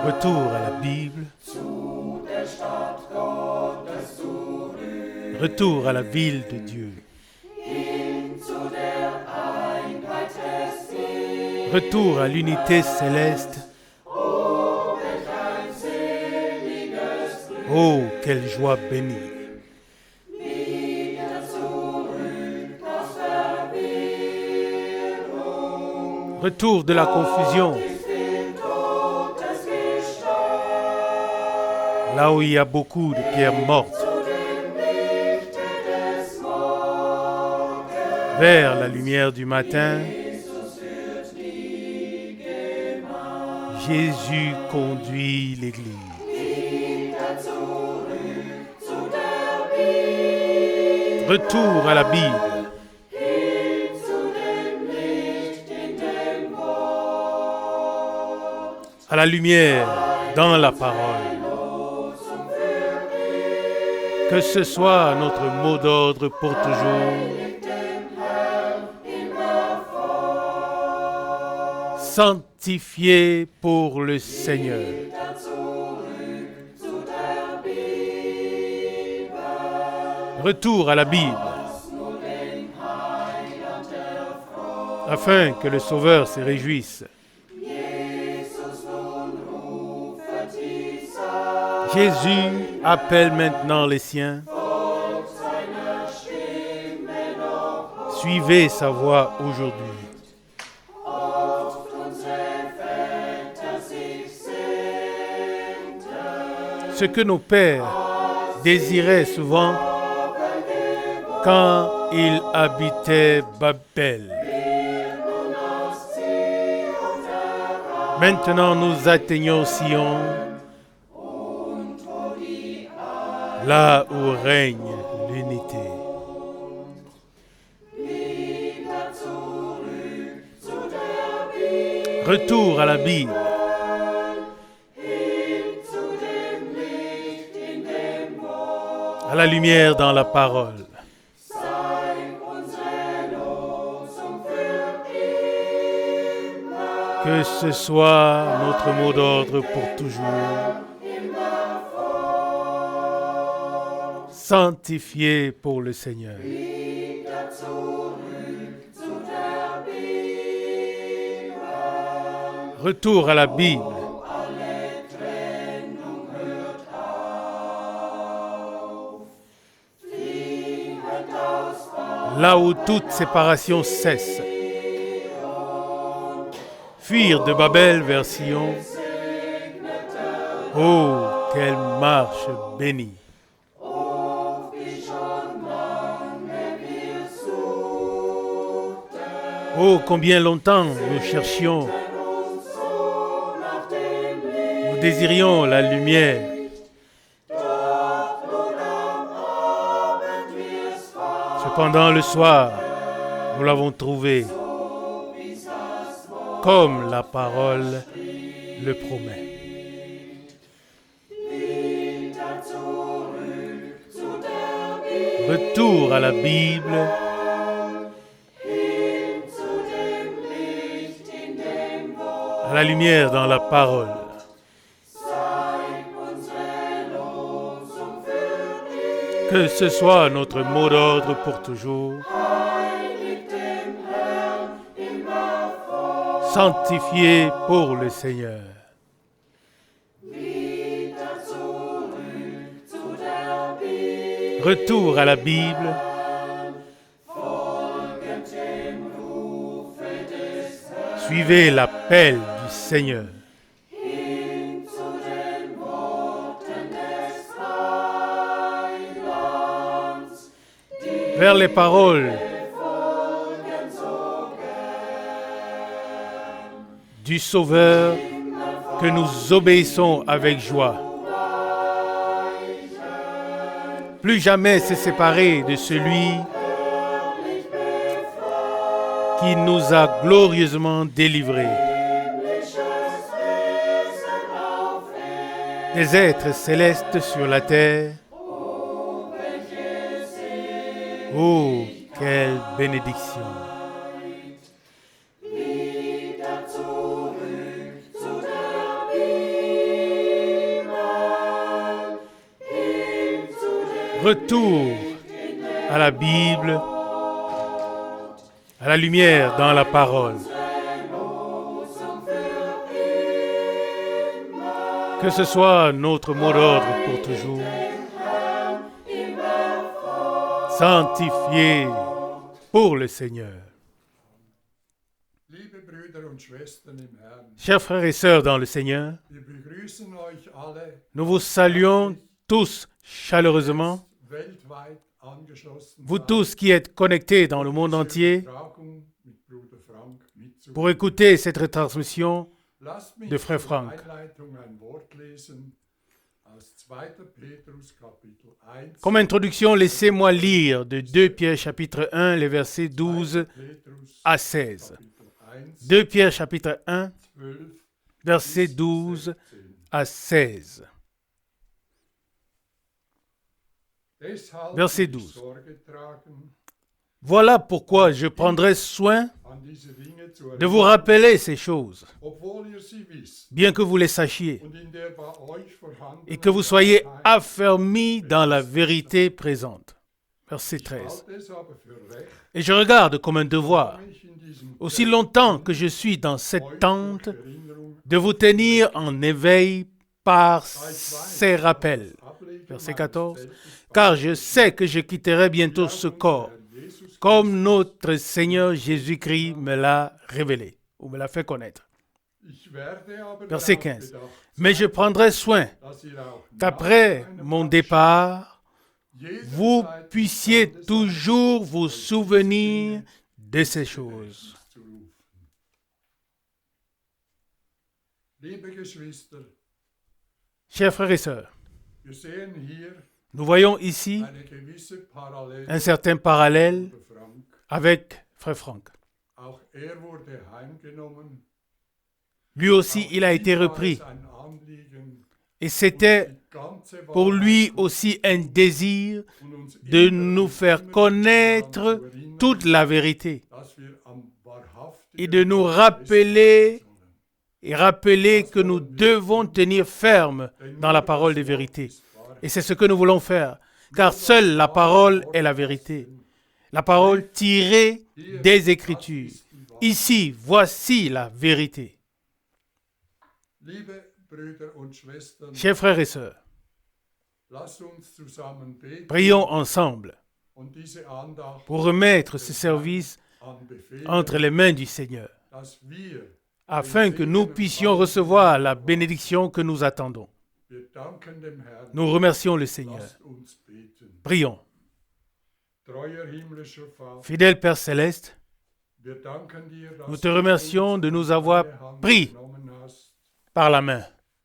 Retour à la Bible. Retour à la ville de Dieu. Retour à l'unité céleste. Oh, quelle joie bénie! Retour de la confusion. Là où il y a beaucoup de pierres mortes. Vers la lumière du matin, Jésus conduit l'Église. Retour à la Bible. À la lumière, dans la parole. Que ce soit notre mot d'ordre pour toujours. Sanctifié pour le Seigneur. Retour à la Bible. Afin que le Sauveur se réjouisse. Jésus appelle maintenant les siens. Suivez sa voix aujourd'hui. Ce que nos pères désiraient souvent quand ils habitaient Babel. Maintenant nous atteignons Sion, là où règne l'unité. Retour à la Bible. À la lumière dans la parole. Que ce soit notre mot d'ordre pour toujours. Sanctifié pour le Seigneur. Retour à la Bible. Là où toute séparation cesse. Fuir de Babel vers Sion. Oh, quelle marche bénie! Oh, combien longtemps nous cherchions, nous désirions la lumière. Cependant, le soir, nous l'avons trouvée, comme la parole le promet. Retour à la Bible. À la lumière dans la parole. Que ce soit notre mot d'ordre pour toujours. Sanctifié pour le Seigneur. Retour à la Bible. Suivez l'appel du Seigneur. Vers les paroles du Sauveur que nous obéissons avec joie. Plus jamais se séparer de celui qui nous a glorieusement délivrés. Des êtres célestes sur la terre. Oh, quelle bénédiction! Retour à la Bible, à la lumière dans la parole. Que ce soit notre mot d'ordre pour toujours. Sanctifié pour le Seigneur. Chers frères et sœurs dans le Seigneur, nous vous saluons tous chaleureusement. Vous tous qui êtes connectés dans le monde entier pour écouter cette retransmission de Frère Franck. Comme introduction, laissez-moi lire de 2 Pierre chapitre 1, les versets 12 à 16. 2 Pierre chapitre 1, versets 12 à 16. Verset 12. Voilà pourquoi je prendrai soin de vous rappeler ces choses, bien que vous les sachiez, et que vous soyez affermis dans la vérité présente. Verset 13. Et je regarde comme un devoir, aussi longtemps que je suis dans cette tente, de vous tenir en éveil par ces rappels. Verset 14. Car je sais que je quitterai bientôt ce corps, comme notre Seigneur Jésus-Christ me l'a révélé, ou me l'a fait connaître. Verset 15. Mais je prendrai soin qu'après mon départ, vous puissiez toujours vous souvenir de ces choses. Chers frères et sœurs, nous voyons ici un certain parallèle avec Frère Franck. Lui aussi, il a été repris. Et c'était pour lui aussi un désir de nous faire connaître toute la vérité et de nous rappeler que nous devons tenir ferme dans la parole de vérité. Et c'est ce que nous voulons faire, car seule la parole est la vérité. La parole tirée des Écritures. Ici, voici la vérité. Chers frères et sœurs, prions ensemble pour remettre ce service entre les mains du Seigneur, afin que nous puissions recevoir la bénédiction que nous attendons. Nous remercions le Seigneur. Prions. Fidèle Père Céleste, nous te remercions de nous avoir pris par la main.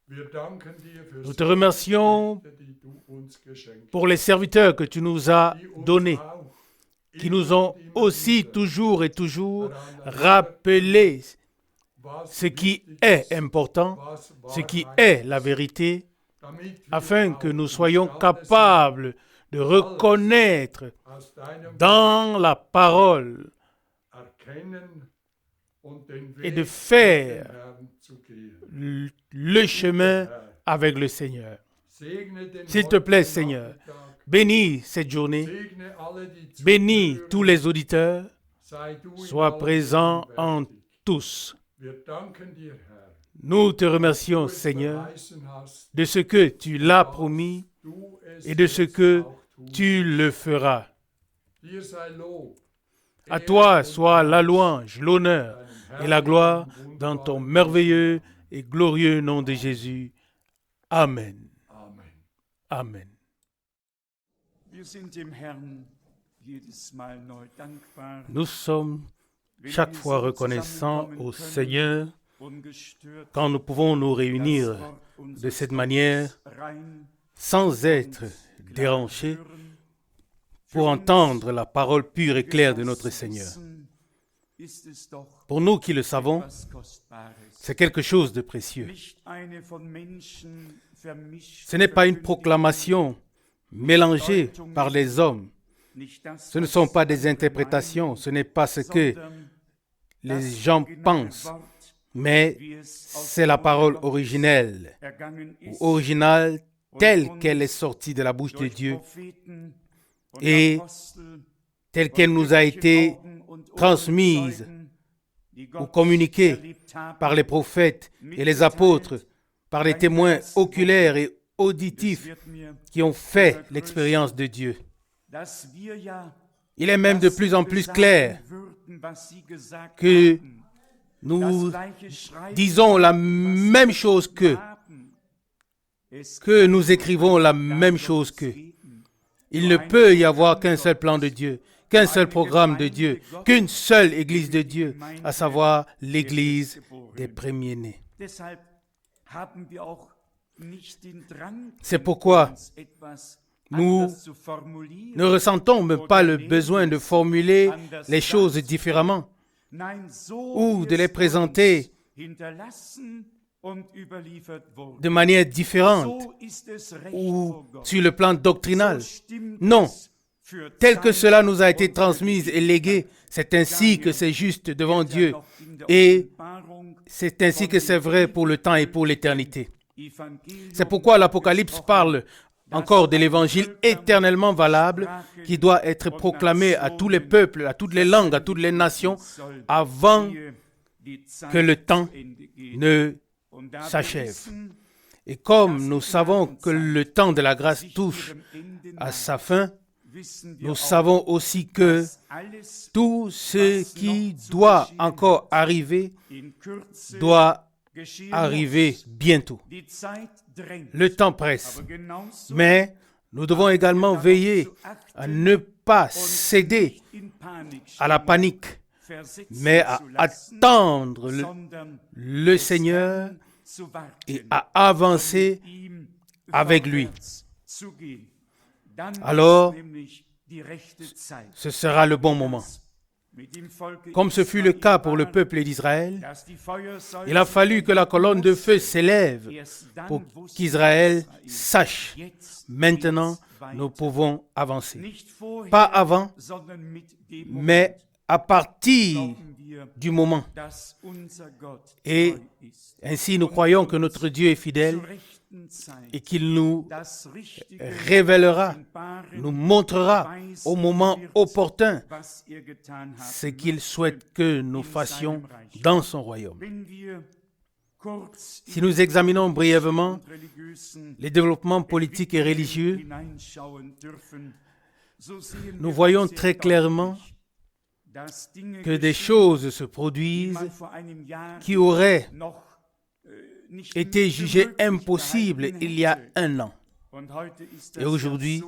Nous te remercions pour les serviteurs que tu nous as donnés, qui nous ont aussi toujours et toujours rappelé ce qui est important, ce qui est la vérité, afin que nous soyons capables de reconnaître dans la parole et de faire le chemin avec le Seigneur. S'il te plaît, Seigneur, bénis cette journée, bénis tous les auditeurs, sois présent en tous. Nous te remercions, Seigneur, de ce que tu l'as promis et de ce que tu le feras. À toi soit la louange, l'honneur et la gloire dans ton merveilleux et glorieux nom de Jésus. Amen. Amen. Nous sommes chaque fois reconnaissants au Seigneur quand nous pouvons nous réunir de cette manière sans être dérangés pour entendre la parole pure et claire de notre Seigneur. Pour nous qui le savons, c'est quelque chose de précieux. Ce n'est pas une proclamation mélangée par les hommes. Ce ne sont pas des interprétations, ce n'est pas ce que les gens pensent, mais c'est la parole originelle, ou originale telle qu'elle est sortie de la bouche de Dieu et telle qu'elle nous a été transmise ou communiquée par les prophètes et les apôtres, par les témoins oculaires et auditifs qui ont fait l'expérience de Dieu. Il est même de plus en plus clair que nous disons la même chose que nous écrivons la même chose que. Il ne peut y avoir qu'un seul plan de Dieu, qu'un seul programme de Dieu, qu'une seule Église de Dieu, à savoir l'Église des premiers-nés. C'est pourquoi nous ne ressentons même pas le besoin de formuler les choses différemment ou de les présenter de manière différente ou sur le plan doctrinal. Non, tel que cela nous a été transmis et légué, c'est ainsi que c'est juste devant Dieu et c'est ainsi que c'est vrai pour le temps et pour l'éternité. C'est pourquoi l'Apocalypse parle encore de l'évangile éternellement valable qui doit être proclamé à tous les peuples, à toutes les langues, à toutes les nations avant que le temps ne s'achève. Et comme nous savons que le temps de la grâce touche à sa fin, nous savons aussi que tout ce qui doit encore arriver doit arriver bientôt. Le temps presse, mais nous devons également veiller à ne pas céder à la panique, mais à attendre le Seigneur et à avancer avec lui. Alors, ce sera le bon moment. Comme ce fut le cas pour le peuple d'Israël, il a fallu que la colonne de feu s'élève pour qu'Israël sache. Maintenant, nous pouvons avancer. Pas avant, mais à partir du moment. Et ainsi, nous croyons que notre Dieu est fidèle et qu'il nous révélera, nous montrera au moment opportun ce qu'il souhaite que nous fassions dans son royaume. Si nous examinons brièvement les développements politiques et religieux, nous voyons très clairement que des choses se produisent qui auraient été jugées impossibles il y a un an. Et aujourd'hui,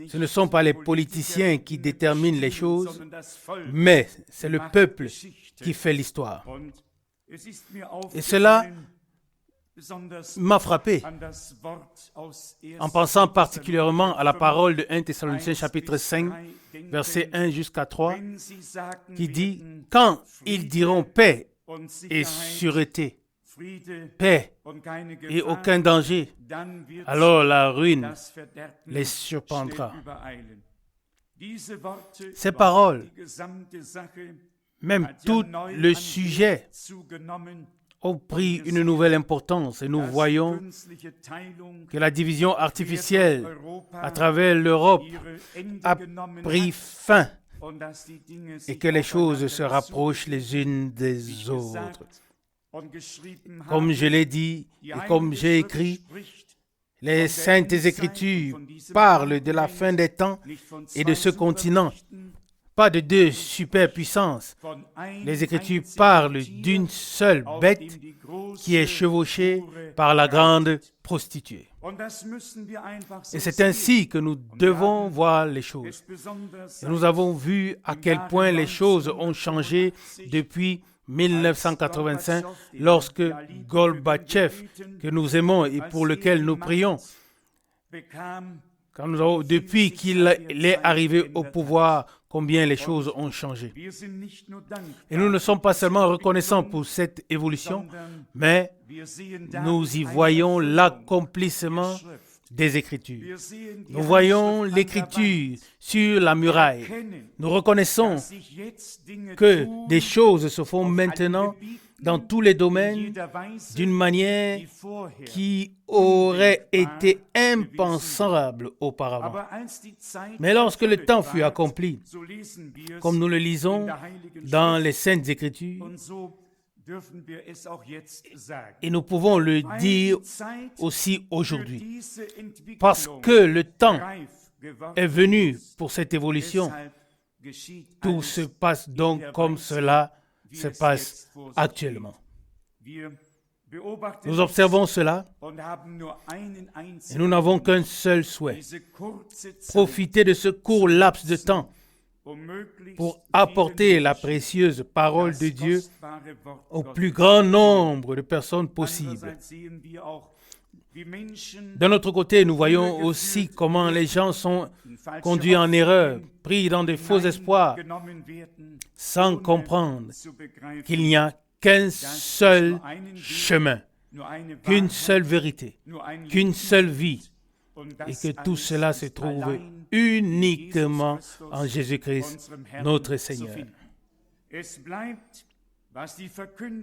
ce ne sont pas les politiciens qui déterminent les choses, mais c'est le peuple qui fait l'histoire. Et cela m'a frappé en pensant particulièrement à la parole de 1 Thessaloniciens chapitre 5, versets 1 jusqu'à 3, qui dit « Quand ils diront paix et sûreté, paix et aucun danger, alors la ruine les surprendra. » Ces paroles, même tout le sujet, ont pris une nouvelle importance et nous voyons que la division artificielle à travers l'Europe a pris fin et que les choses se rapprochent les unes des autres. Comme je l'ai dit et comme j'ai écrit, les Saintes Écritures parlent de la fin des temps et de ce continent. Pas de deux superpuissances. Les Écritures parlent d'une seule bête qui est chevauchée par la grande prostituée. Et c'est ainsi que nous devons voir les choses. Et nous avons vu à quel point les choses ont changé depuis 1985, lorsque Gorbatchev, que nous aimons et pour lequel nous prions, depuis qu'il est arrivé au pouvoir, combien les choses ont changé. Et nous ne sommes pas seulement reconnaissants pour cette évolution, mais nous y voyons l'accomplissement des Écritures. Nous voyons l'Écriture sur la muraille. Nous reconnaissons que des choses se font maintenant dans tous les domaines d'une manière qui aurait été impensable auparavant. Mais lorsque le temps fut accompli, comme nous le lisons dans les Saintes Écritures, et nous pouvons le dire aussi aujourd'hui, parce que le temps est venu pour cette évolution, tout se passe donc comme cela se passe actuellement. Nous observons cela et nous n'avons qu'un seul souhait, profiter de ce court laps de temps pour apporter la précieuse parole de Dieu au plus grand nombre de personnes possible. D'un autre côté, nous voyons aussi comment les gens sont conduits en erreur, pris dans de faux espoirs, sans comprendre qu'il n'y a qu'un seul chemin, qu'une seule vérité, qu'une seule vie, et que tout cela se trouve uniquement en Jésus-Christ, notre Seigneur.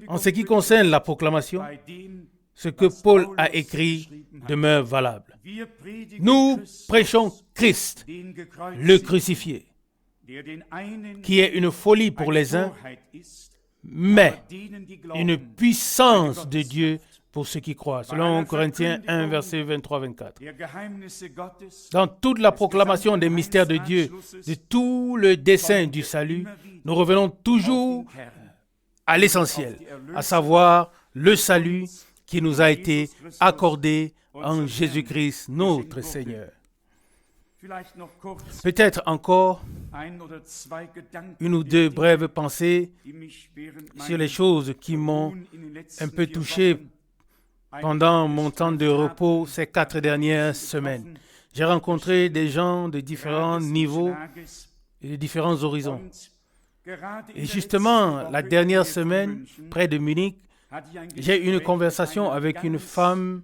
En ce qui concerne la proclamation, ce que Paul a écrit demeure valable. Nous prêchons Christ, le crucifié, qui est une folie pour les uns, mais une puissance de Dieu pour ceux qui croient, selon Corinthiens 1, verset 23-24. Dans toute la proclamation des mystères de Dieu, de tout le dessein du salut, nous revenons toujours à l'essentiel, à savoir le salut qui nous a été accordé en Jésus-Christ, notre Seigneur. Peut-être encore une ou deux brèves pensées sur les choses qui m'ont un peu touché pendant mon temps de repos ces 4 dernières semaines. J'ai rencontré des gens de différents niveaux et de différents horizons. Et justement, la dernière semaine, près de Munich, j'ai eu une conversation avec une femme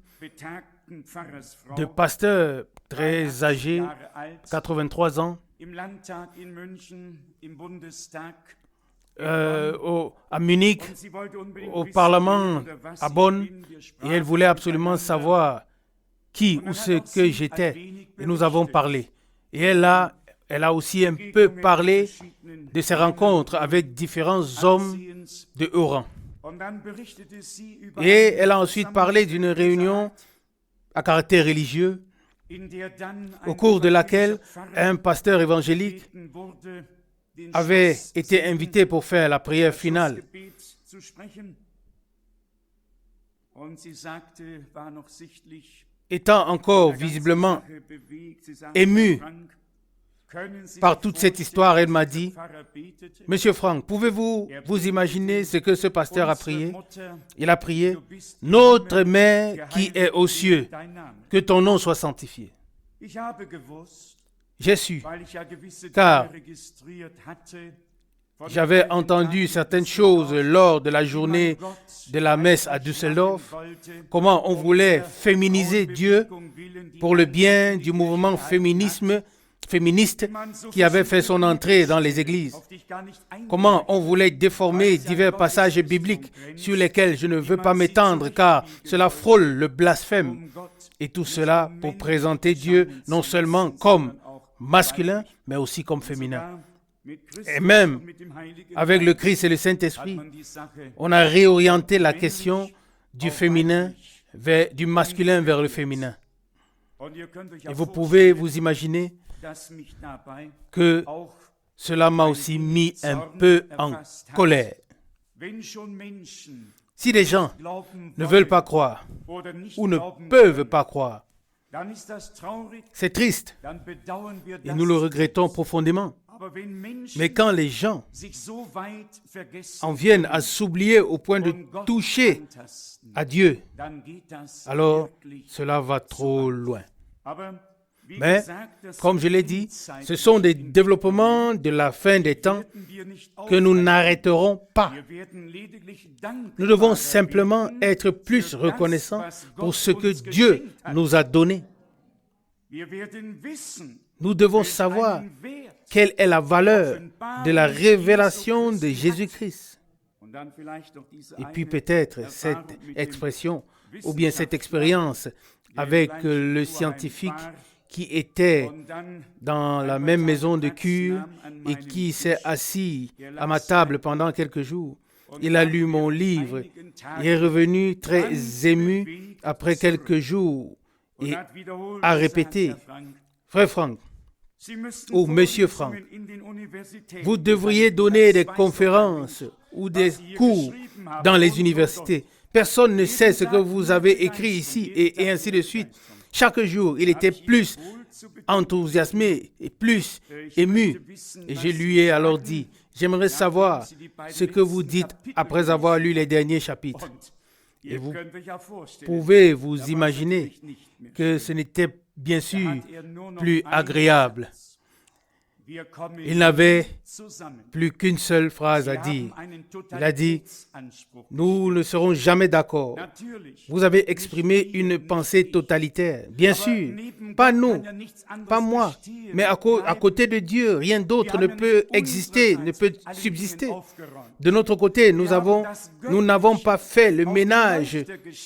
de pasteur très âgé, 83 ans, à Munich, au Parlement à Bonn, et elle voulait absolument savoir qui ou ce que j'étais, et nous avons parlé. Et elle a aussi un peu parlé de ses rencontres avec différents hommes de haut rang. Et elle a ensuite parlé d'une réunion à caractère religieux, au cours de laquelle un pasteur évangélique avait été invité pour faire la prière finale. Étant encore visiblement émue par toute cette histoire, elle m'a dit, « Monsieur Franck, pouvez-vous vous imaginer ce que ce pasteur a prié ?» Il a prié, « Notre Mère qui est aux cieux, que ton nom soit sanctifié. » J'ai su, car j'avais entendu certaines choses lors de la journée de la messe à Düsseldorf, comment on voulait féminiser Dieu pour le bien du mouvement féministe qui avait fait son entrée dans les églises. Comment on voulait déformer divers passages bibliques sur lesquels je ne veux pas m'étendre car cela frôle le blasphème. Et tout cela pour présenter Dieu non seulement comme masculin, mais aussi comme féminin. Et même avec le Christ et le Saint-Esprit, on a réorienté la question du féminin, du masculin vers le féminin. Et vous pouvez vous imaginer que cela m'a aussi mis un peu en colère. Si les gens ne veulent pas croire ou ne peuvent pas croire, c'est triste et nous le regrettons profondément. Mais quand les gens en viennent à s'oublier au point de toucher à Dieu, alors cela va trop loin. Mais, comme je l'ai dit, ce sont des développements de la fin des temps que nous n'arrêterons pas. Nous devons simplement être plus reconnaissants pour ce que Dieu nous a donné. Nous devons savoir quelle est la valeur de la révélation de Jésus-Christ. Et puis peut-être cette expression ou bien cette expérience avec le scientifique qui était dans la même maison de cure et qui s'est assis à ma table pendant quelques jours. Il a lu mon livre. Il est revenu très ému après quelques jours et a répété, « Frère Franck, ou Monsieur Franck, vous devriez donner des conférences ou des cours dans les universités. Personne ne sait ce que vous avez écrit ici et ainsi de suite. » Chaque jour, il était plus enthousiasmé et plus ému. Et je lui ai alors dit, j'aimerais savoir ce que vous dites après avoir lu les derniers chapitres. Et vous pouvez vous imaginer que ce n'était bien sûr plus agréable. Il n'avait plus qu'une seule phrase à dire. Il a dit, nous ne serons jamais d'accord. Vous avez exprimé une pensée totalitaire. Bien sûr, pas nous, pas moi, mais à côté de Dieu, rien d'autre ne peut exister, ne peut subsister. De notre côté, nous n'avons pas fait le ménage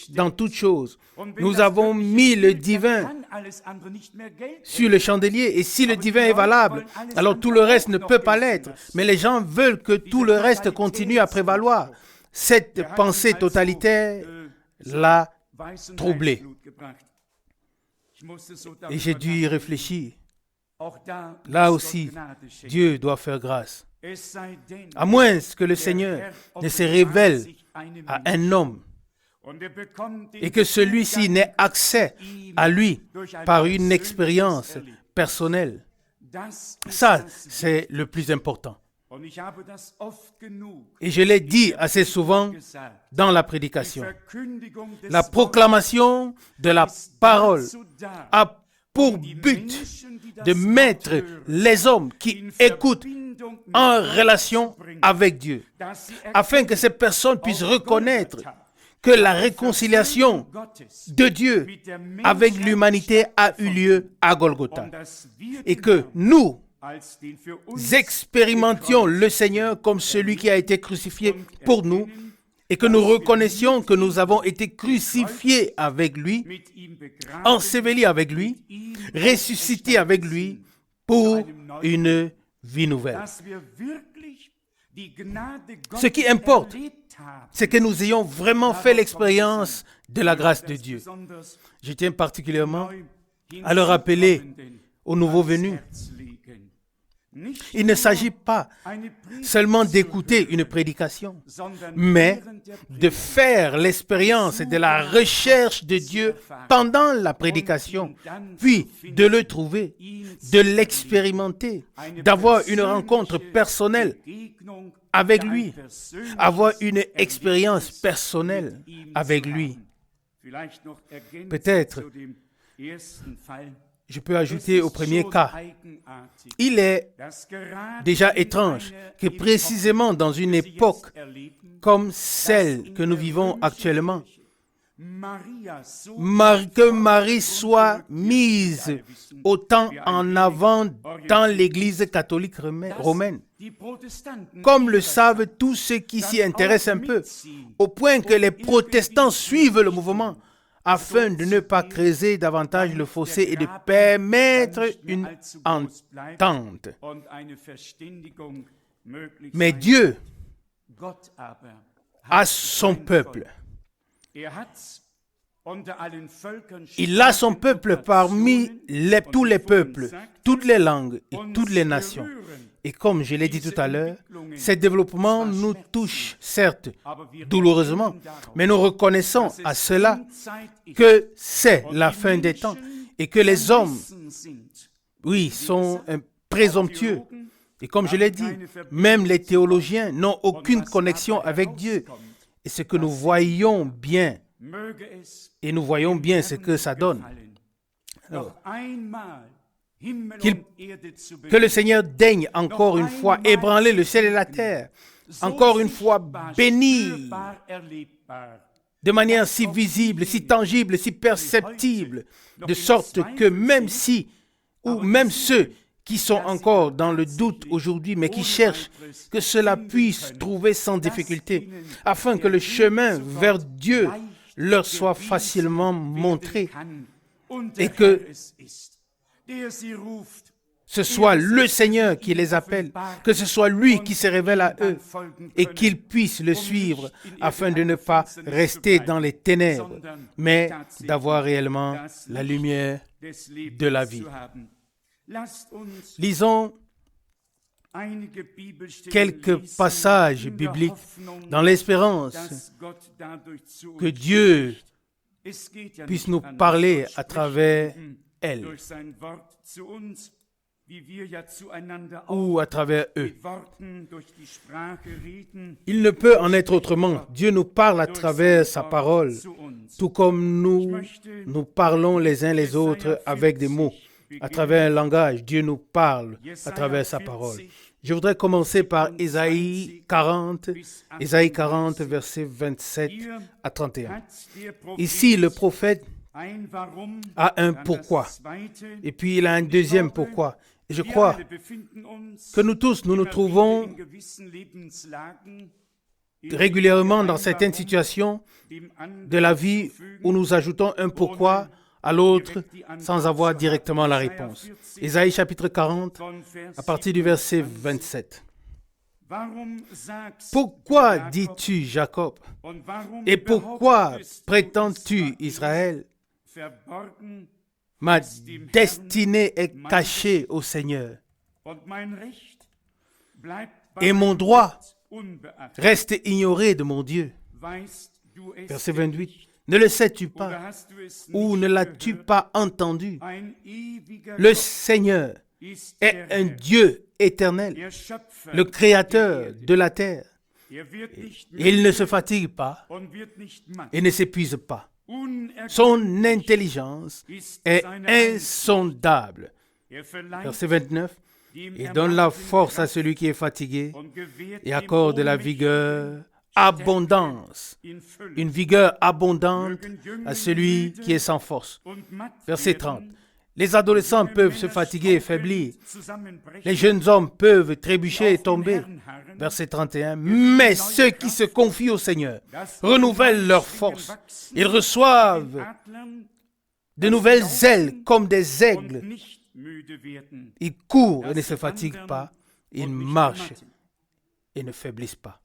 dans toutes choses. Nous avons mis le divin sur le chandelier. Et si le divin est valable, alors tout le reste ne peut pas l'être. Mais les gens veulent que tout le reste continue à prévaloir. Cette pensée totalitaire l'a troublé. Et j'ai dû y réfléchir. Là aussi, Dieu doit faire grâce. À moins que le Seigneur ne se révèle à un homme et que celui-ci n'ait accès à lui par une expérience personnelle. Ça, c'est le plus important. Et je l'ai dit assez souvent dans la prédication. La proclamation de la parole a pour but de mettre les hommes qui écoutent en relation avec Dieu, afin que ces personnes puissent reconnaître que la réconciliation de Dieu avec l'humanité a eu lieu à Golgotha et que nous expérimentions le Seigneur comme celui qui a été crucifié pour nous et que nous reconnaissions que nous avons été crucifiés avec lui, ensevelis avec lui, ressuscités avec lui pour une vie nouvelle. Ce qui importe, c'est que nous ayons vraiment fait l'expérience de la grâce de Dieu. Je tiens particulièrement à le rappeler aux nouveaux venus. Il ne s'agit pas seulement d'écouter une prédication, mais de faire l'expérience de la recherche de Dieu pendant la prédication, puis de le trouver, de l'expérimenter, d'avoir une rencontre personnelle avec lui, avoir une expérience personnelle avec lui. Peut-être, je peux ajouter au premier cas, il est déjà étrange que précisément dans une époque comme celle que nous vivons actuellement, que Marie soit mise autant en avant dans l'Église catholique romaine, comme le savent tous ceux qui s'y intéressent un peu, au point que les protestants suivent le mouvement afin de ne pas creuser davantage le fossé et de permettre une entente. Mais Dieu a son peuple. Il a son peuple parmi tous les peuples, toutes les langues et toutes les nations. Et comme je l'ai dit tout à l'heure, ces développements nous touchent, certes, douloureusement, mais nous reconnaissons à cela que c'est la fin des temps et que les hommes, oui, sont présomptueux. Et comme je l'ai dit, même les théologiens n'ont aucune connexion avec Dieu. Et ce que nous voyons bien, et nous voyons bien ce que ça donne. Alors, que le Seigneur daigne encore une fois ébranler le ciel et la terre, encore une fois bénir de manière si visible, si tangible, si perceptible, de sorte que même ceux qui sont encore dans le doute aujourd'hui, mais qui cherchent que cela puisse trouver sans difficulté, afin que le chemin vers Dieu leur soit facilement montré et que ce soit le Seigneur qui les appelle, que ce soit lui qui se révèle à eux et qu'ils puissent le suivre afin de ne pas rester dans les ténèbres, mais d'avoir réellement la lumière de la vie. Lisons quelques passages bibliques dans l'espérance que Dieu puisse nous parler à travers elles ou à travers eux. Il ne peut en être autrement. Dieu nous parle à travers sa parole, tout comme nous parlons les uns les autres avec des mots. À travers un langage, Dieu nous parle à travers sa parole. Je voudrais commencer par Ésaïe 40, versets 27 à 31. Ici, le prophète a un pourquoi, et puis il a un deuxième pourquoi. Et je crois que nous tous, nous nous trouvons régulièrement dans certaines situations de la vie où nous ajoutons un pourquoi à l'autre sans avoir directement la réponse. Ésaïe chapitre 40, à partir du verset 27. Pourquoi dis-tu Jacob et pourquoi prétends-tu Israël? Ma destinée est cachée au Seigneur et mon droit reste ignoré de mon Dieu. Verset 28. Ne le sais-tu pas ou ne l'as-tu pas entendu? Le Seigneur est un Dieu éternel, le Créateur de la terre. Il ne se fatigue pas et ne s'épuise pas. Son intelligence est insondable. Verset 29. Il donne la force à celui qui est fatigué et accorde la vigueur, abondance, une vigueur abondante à celui qui est sans force. Verset 30. Les adolescents peuvent se fatiguer et faiblir. Les jeunes hommes peuvent trébucher et tomber. Verset 31. Mais ceux qui se confient au Seigneur renouvellent leur force. Ils reçoivent de nouvelles ailes comme des aigles. Ils courent et ne se fatiguent pas. Ils marchent et ne faiblissent pas.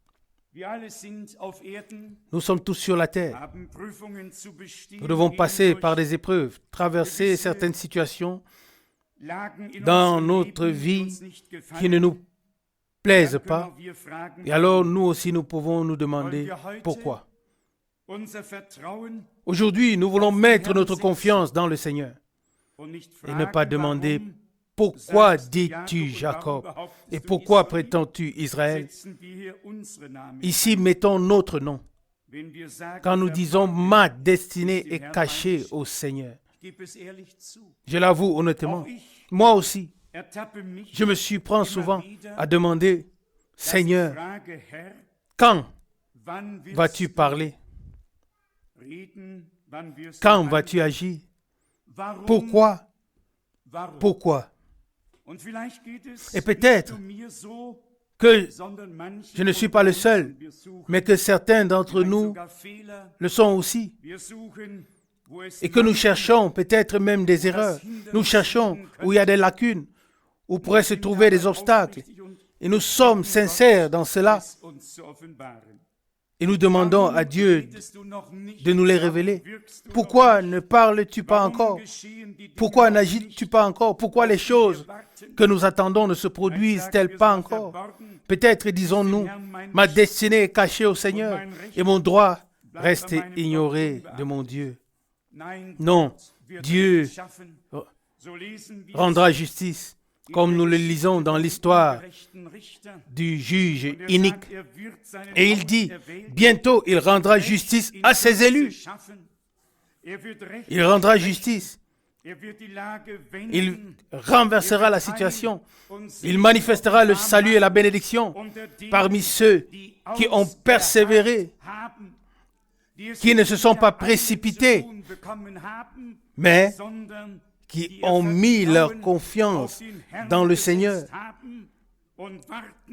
Nous sommes tous sur la terre. Nous devons passer par des épreuves, traverser certaines situations dans notre vie qui ne nous plaisent pas. Et alors, nous aussi, nous pouvons nous demander pourquoi. Aujourd'hui, nous voulons mettre notre confiance dans le Seigneur et ne pas demander pourquoi dis-tu Jacob et pourquoi prétends-tu Israël? Ici, mettons notre nom. Quand nous disons ma destinée est cachée au Seigneur. Je l'avoue honnêtement, moi aussi, je me surprends souvent à demander Seigneur, quand vas-tu parler? Quand vas-tu agir? Pourquoi? Pourquoi? Et peut-être que je ne suis pas le seul, mais que certains d'entre nous le sont aussi. Et que nous cherchons peut-être même des erreurs. Nous cherchons où il y a des lacunes, où pourraient se trouver des obstacles. Et nous sommes sincères dans cela. Et nous demandons à Dieu de nous les révéler. Pourquoi ne parles-tu pas encore? Pourquoi n'agis-tu pas encore? Pourquoi les choses que nous attendons ne se produisent-elles pas encore? Peut-être disons-nous, ma destinée est cachée au Seigneur et mon droit reste ignoré de mon Dieu. Non, Dieu rendra justice. Comme nous le lisons dans l'histoire du juge inique. Et il dit, bientôt il rendra justice à ses élus. Il rendra justice. Il renversera la situation. Il manifestera le salut et la bénédiction parmi ceux qui ont persévéré, qui ne se sont pas précipités, mais qui ont mis leur confiance dans le Seigneur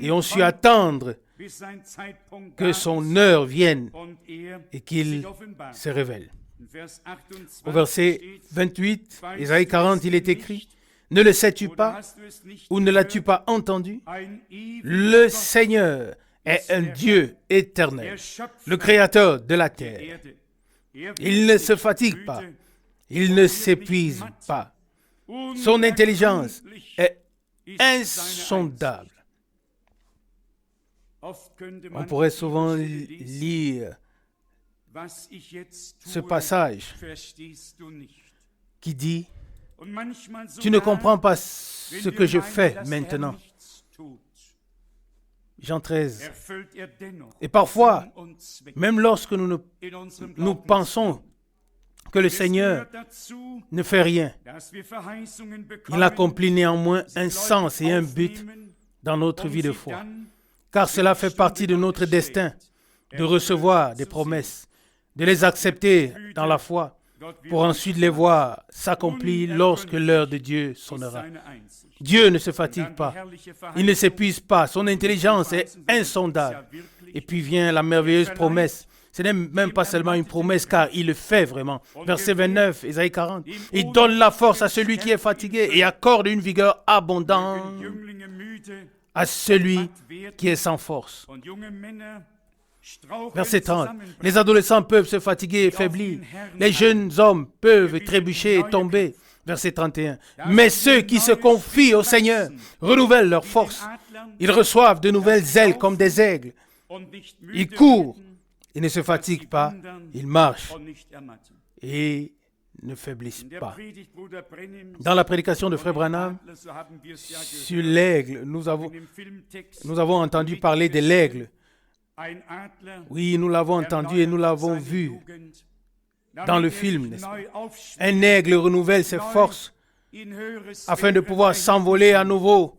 et ont su attendre que son heure vienne et qu'il se révèle. Au verset 28, Ésaïe 40, il est écrit, « Ne le sais-tu pas ou ne l'as-tu pas entendu? Le Seigneur est un Dieu éternel, le Créateur de la terre. Il ne se fatigue pas, il ne s'épuise pas. Son intelligence est insondable. » On pourrait souvent lire ce passage qui dit « Tu ne comprends pas ce que je fais maintenant. » Jean 13. Et parfois, même lorsque nous pensons que le Seigneur ne fait rien, il accomplit néanmoins un sens et un but dans notre vie de foi. Car cela fait partie de notre destin, de recevoir des promesses, de les accepter dans la foi, pour ensuite les voir s'accomplir lorsque l'heure de Dieu sonnera. Dieu ne se fatigue pas, il ne s'épuise pas, son intelligence est insondable. Et puis vient la merveilleuse promesse. Ce n'est même pas seulement une promesse, car il le fait vraiment. Verset 29, Ésaïe 40. « Il donne la force à celui qui est fatigué et accorde une vigueur abondante à celui qui est sans force. » Verset 30. « Les adolescents peuvent se fatiguer et faiblir. Les jeunes hommes peuvent trébucher et tomber. » Verset 31. « Mais ceux qui se confient au Seigneur renouvellent leur force. Ils reçoivent de nouvelles ailes comme des aigles. Ils courent et ne se fatiguent pas. Ils marchent et ne faiblissent pas. » Dans la prédication de Frère Branham sur l'aigle, nous avons entendu parler de l'aigle. Oui, nous l'avons entendu et nous l'avons vu dans le film, n'est-ce pas? Un aigle renouvelle ses forces afin de pouvoir s'envoler à nouveau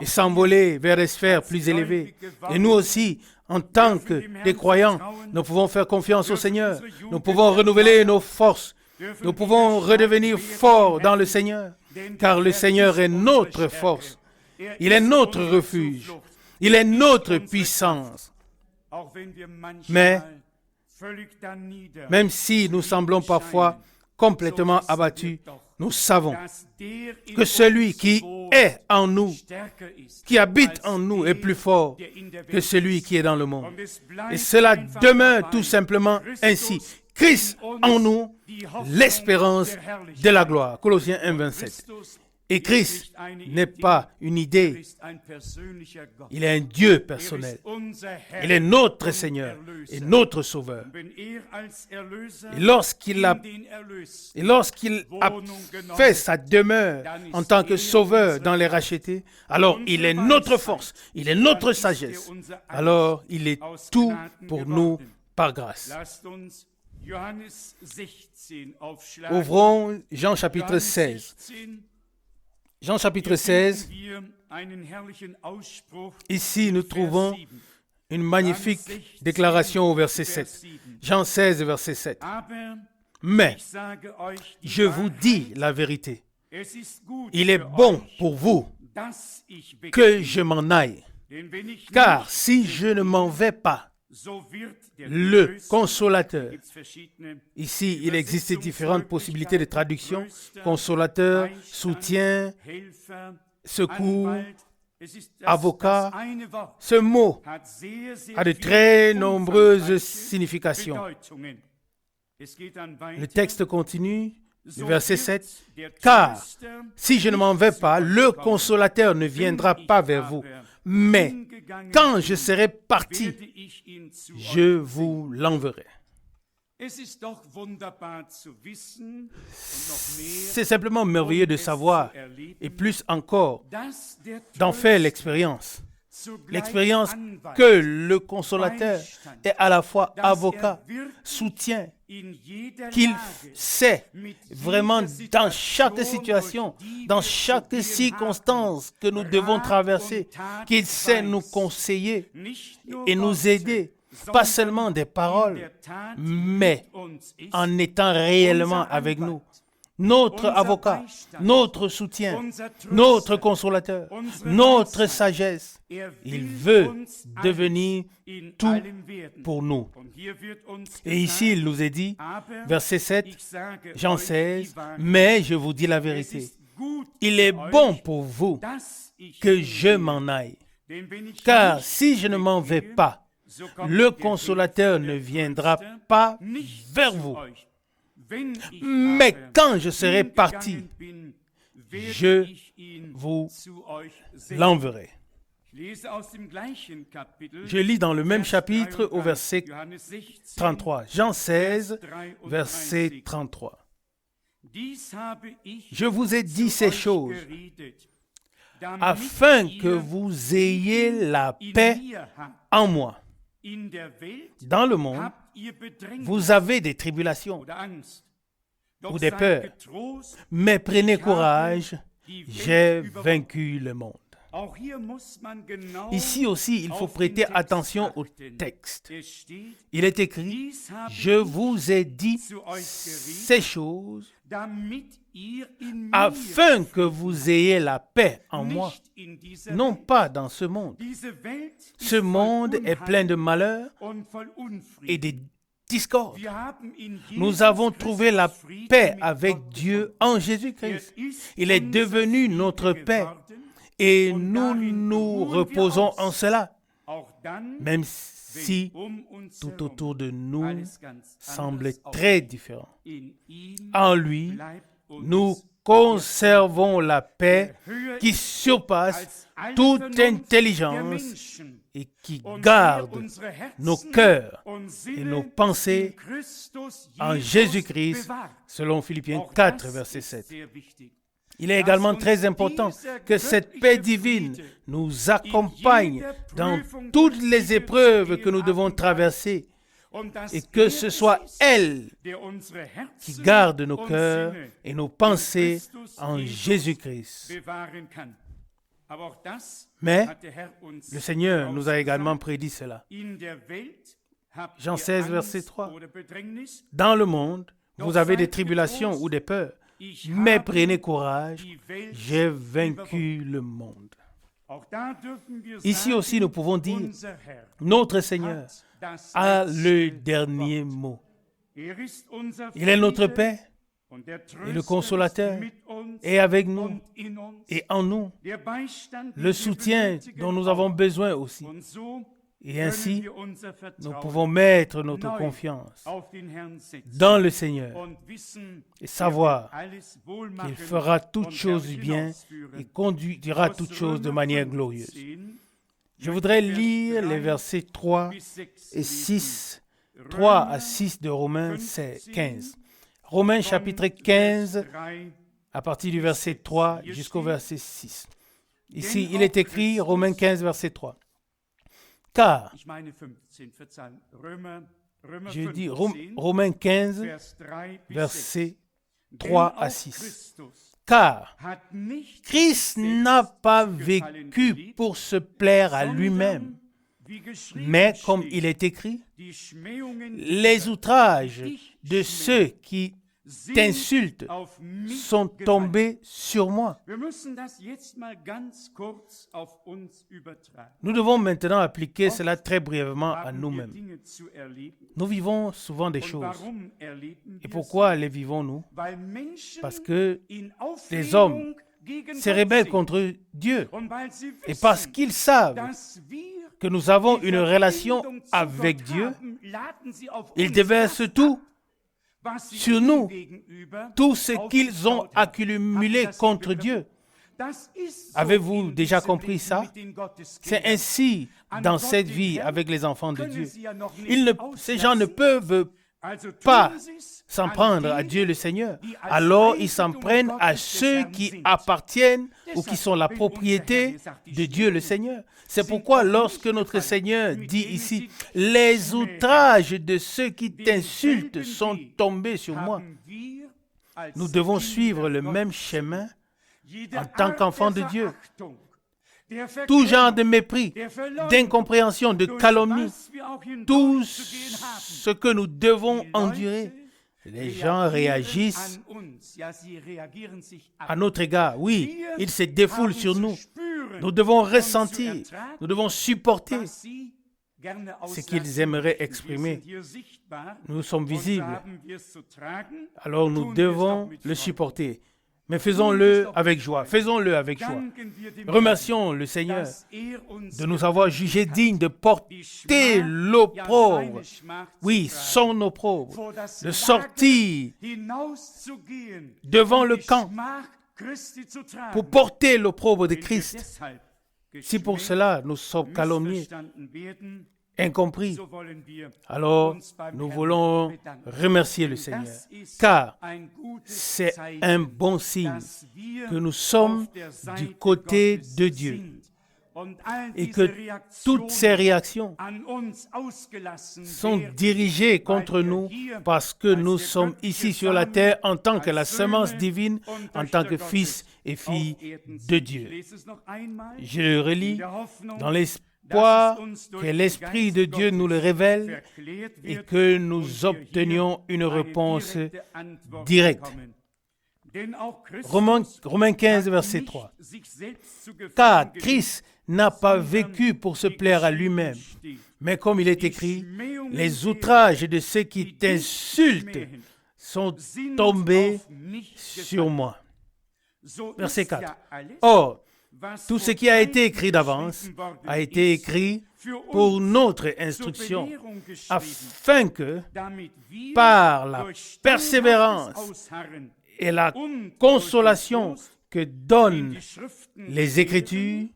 et s'envoler vers des sphères plus élevées. Et nous aussi, en tant que des croyants, nous pouvons faire confiance au Seigneur. Nous pouvons renouveler nos forces. Nous pouvons redevenir forts dans le Seigneur, car le Seigneur est notre force. Il est notre refuge. Il est notre puissance. Mais, même si nous semblons parfois complètement abattus, nous savons que celui qui est en nous, qui habite en nous, est plus fort que celui qui est dans le monde. Et cela demeure tout simplement ainsi. Christ en nous, l'espérance de la gloire. Colossiens 1, 27. Et Christ n'est pas une idée, il est un Dieu personnel. Il est notre Seigneur et notre Sauveur. Et lorsqu'il a fait sa demeure en tant que Sauveur dans les rachetés, alors il est notre force, il est notre sagesse. Alors il est tout pour nous par grâce. Ouvrons Jean chapitre 16. Jean chapitre 16, ici nous trouvons une magnifique déclaration au verset 7. Jean 16, verset 7. « Mais je vous dis la vérité, il est bon pour vous que je m'en aille, car si je ne m'en vais pas, le consolateur. » Ici, il existe différentes possibilités de traduction. Consolateur, soutien, secours, avocat. Ce mot a de très nombreuses significations. Le texte continue, le verset 7. « Car si je ne m'en vais pas, le consolateur ne viendra pas vers vous. Mais quand je serai parti, je vous l'enverrai. » C'est simplement merveilleux de savoir, et plus encore, d'en faire l'expérience. L'expérience que le consolateur est à la fois avocat, soutien, qu'il sait vraiment dans chaque situation, dans chaque circonstance que nous devons traverser, qu'il sait nous conseiller et nous aider, pas seulement des paroles, mais en étant réellement avec nous. notre avocat, notre soutien, notre consolateur, notre sagesse. Il veut devenir tout pour nous. Et ici, il nous est dit, verset 7, Jean 16, « Mais je vous dis la vérité, il est bon pour vous que je m'en aille. Car si je ne m'en vais pas, le consolateur ne viendra pas vers vous. Mais quand je serai parti, je vous l'enverrai. » Je lis dans le même chapitre au verset 33. Jean 16, verset 33. « Je vous ai dit ces choses afin que vous ayez la paix en moi. Dans le monde, vous avez des tribulations ou des peurs, mais prenez courage, j'ai vaincu le monde. » Ici aussi, il faut prêter attention au texte. Il est écrit, « Je vous ai dit ces choses afin que vous ayez la paix en moi, non pas dans ce monde. Ce monde est plein de malheurs et de discordes. Nous avons trouvé la paix avec Dieu en Jésus-Christ. Il est devenu notre paix et nous nous reposons en cela, même si tout autour de nous semble très différent. En lui, nous conservons la paix qui surpasse toute intelligence et qui garde nos cœurs et nos pensées en Jésus-Christ, selon Philippiens 4, verset 7. Il est également très important que cette paix divine nous accompagne dans toutes les épreuves que nous devons traverser et que ce soit elle qui garde nos cœurs et nos pensées en Jésus-Christ. Mais le Seigneur nous a également prédit cela. Jean 16, verset 3. « Dans le monde, vous avez des tribulations ou des peurs. Mais prenez courage, j'ai vaincu le monde. » Ici aussi, nous pouvons dire, notre Seigneur a le dernier mot. Il est notre Père et le consolateur est avec nous et en nous, le soutien dont nous avons besoin aussi. Et ainsi, nous pouvons mettre notre confiance dans le Seigneur et savoir qu'il fera toutes choses bien et conduira toutes choses de manière glorieuse. Je voudrais lire les versets 3 et 6, 3 à 6 de Romains 15. Romains chapitre 15, à partir du verset 3 jusqu'au verset 6. Ici, il est écrit, Romains 15, verset 3. Car, je dis Romains 15, versets 3 à 6. Car Christ n'a pas vécu pour se plaire à lui-même, mais comme il est écrit, les outrages de ceux qui t'insultent sont tombés sur moi. Nous devons maintenant appliquer cela très brièvement à nous-mêmes. Nous vivons souvent des choses. Et pourquoi les vivons-nous? Parce que les hommes se rebellent contre Dieu. Et parce qu'ils savent que nous avons une relation avec Dieu, ils déversent tout sur nous, tout ce qu'ils ont accumulé contre Dieu. Avez-vous déjà compris ça? C'est ainsi dans cette vie avec les enfants de Dieu. Ces gens ne peuvent pas s'en prendre à Dieu le Seigneur. Alors ils s'en prennent à ceux qui appartiennent ou qui sont la propriété de Dieu le Seigneur. C'est pourquoi lorsque notre Seigneur dit ici, « Les outrages de ceux qui t'insultent sont tombés sur moi », nous devons suivre le même chemin en tant qu'enfants de Dieu. Tout genre de mépris, d'incompréhension, de calomnie, tout ce que nous devons endurer, les gens réagissent à notre égard. Oui, ils se défoulent sur nous. Nous devons ressentir, nous devons supporter ce qu'ils aimeraient exprimer. Nous sommes visibles, alors nous devons le supporter. Mais faisons-le avec joie, faisons-le avec joie. Remercions le Seigneur de nous avoir jugés dignes de porter l'opprobre, oui, son opprobre, de sortir devant le camp pour porter l'opprobre de Christ. Si pour cela nous sommes calomniés, incompris, alors nous voulons remercier le Seigneur, car c'est un bon signe que nous sommes du côté de Dieu et que toutes ces réactions sont dirigées contre nous parce que nous sommes ici sur la terre en tant que la semence divine, en tant que fils et filles de Dieu. Je le relis dans l'espoir que l'Esprit de Dieu nous le révèle et que nous obtenions une réponse directe. Romains 15, verset 3. Car Christ n'a pas vécu pour se plaire à lui-même, mais comme il est écrit, les outrages de ceux qui t'insultent sont tombés sur moi. Verset 4. Or, tout ce qui a été écrit d'avance a été écrit pour notre instruction, afin que, par la persévérance et la consolation que donnent les Écritures,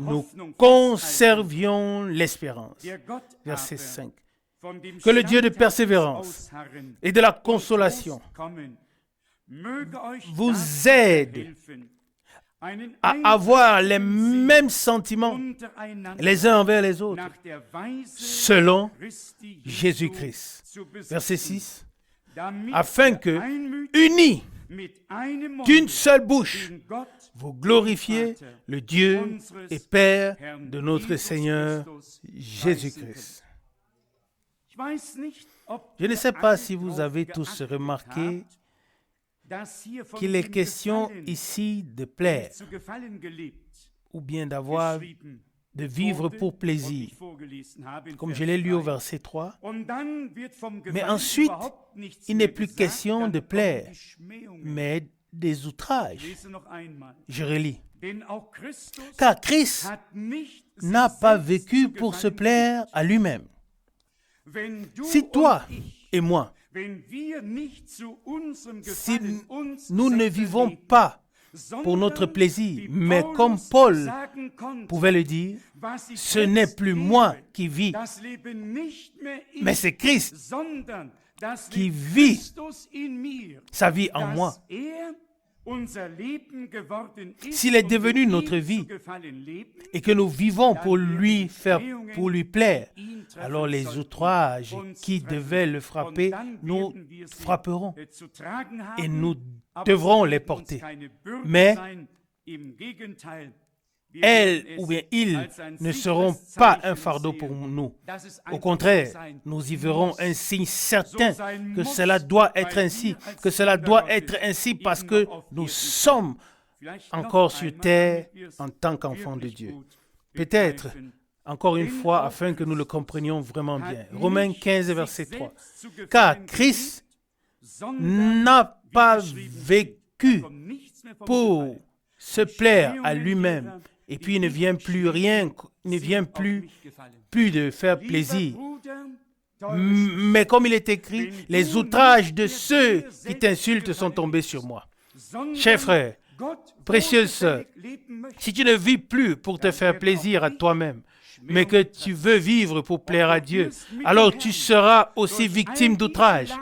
nous conservions l'espérance. Verset 5. Que le Dieu de persévérance et de la consolation vous aide à avoir les mêmes sentiments les uns envers les autres, selon Jésus-Christ. Verset 6. Afin que, unis d'une seule bouche, vous glorifiez le Dieu et Père de notre Seigneur Jésus-Christ. Je ne sais pas si vous avez tous remarqué qu'il est question ici de plaire ou bien de vivre pour plaisir, comme je l'ai lu au verset 3. Mais ensuite, il n'est plus question de plaire, mais des outrages. Je relis. Car Christ n'a pas vécu pour se plaire à lui-même. Si toi et moi, si nous ne vivons pas pour notre plaisir, mais comme Paul pouvait le dire, ce n'est plus moi qui vis, mais c'est Christ qui vit sa vie en moi. S'il est devenu notre vie et que nous vivons pour lui plaire, alors les outrages qui devaient le frapper nous frapperont et nous devrons les porter. Mais elles ou bien ils ne seront pas un fardeau pour nous. Au contraire, nous y verrons un signe certain que cela doit être ainsi, parce que nous sommes encore sur terre en tant qu'enfants de Dieu. Peut-être, encore une fois, afin que nous le comprenions vraiment bien. Romains 15, verset 3. Car Christ n'a pas vécu pour se plaire à lui-même, et puis il ne vient plus de faire plaisir. Mais comme il est écrit, les outrages de ceux qui t'insultent sont tombés sur moi. Chers frères, précieuses sœurs, si tu ne vis plus pour te faire plaisir à toi-même, mais que tu veux vivre pour plaire à Dieu, alors tu seras aussi victime d'outrages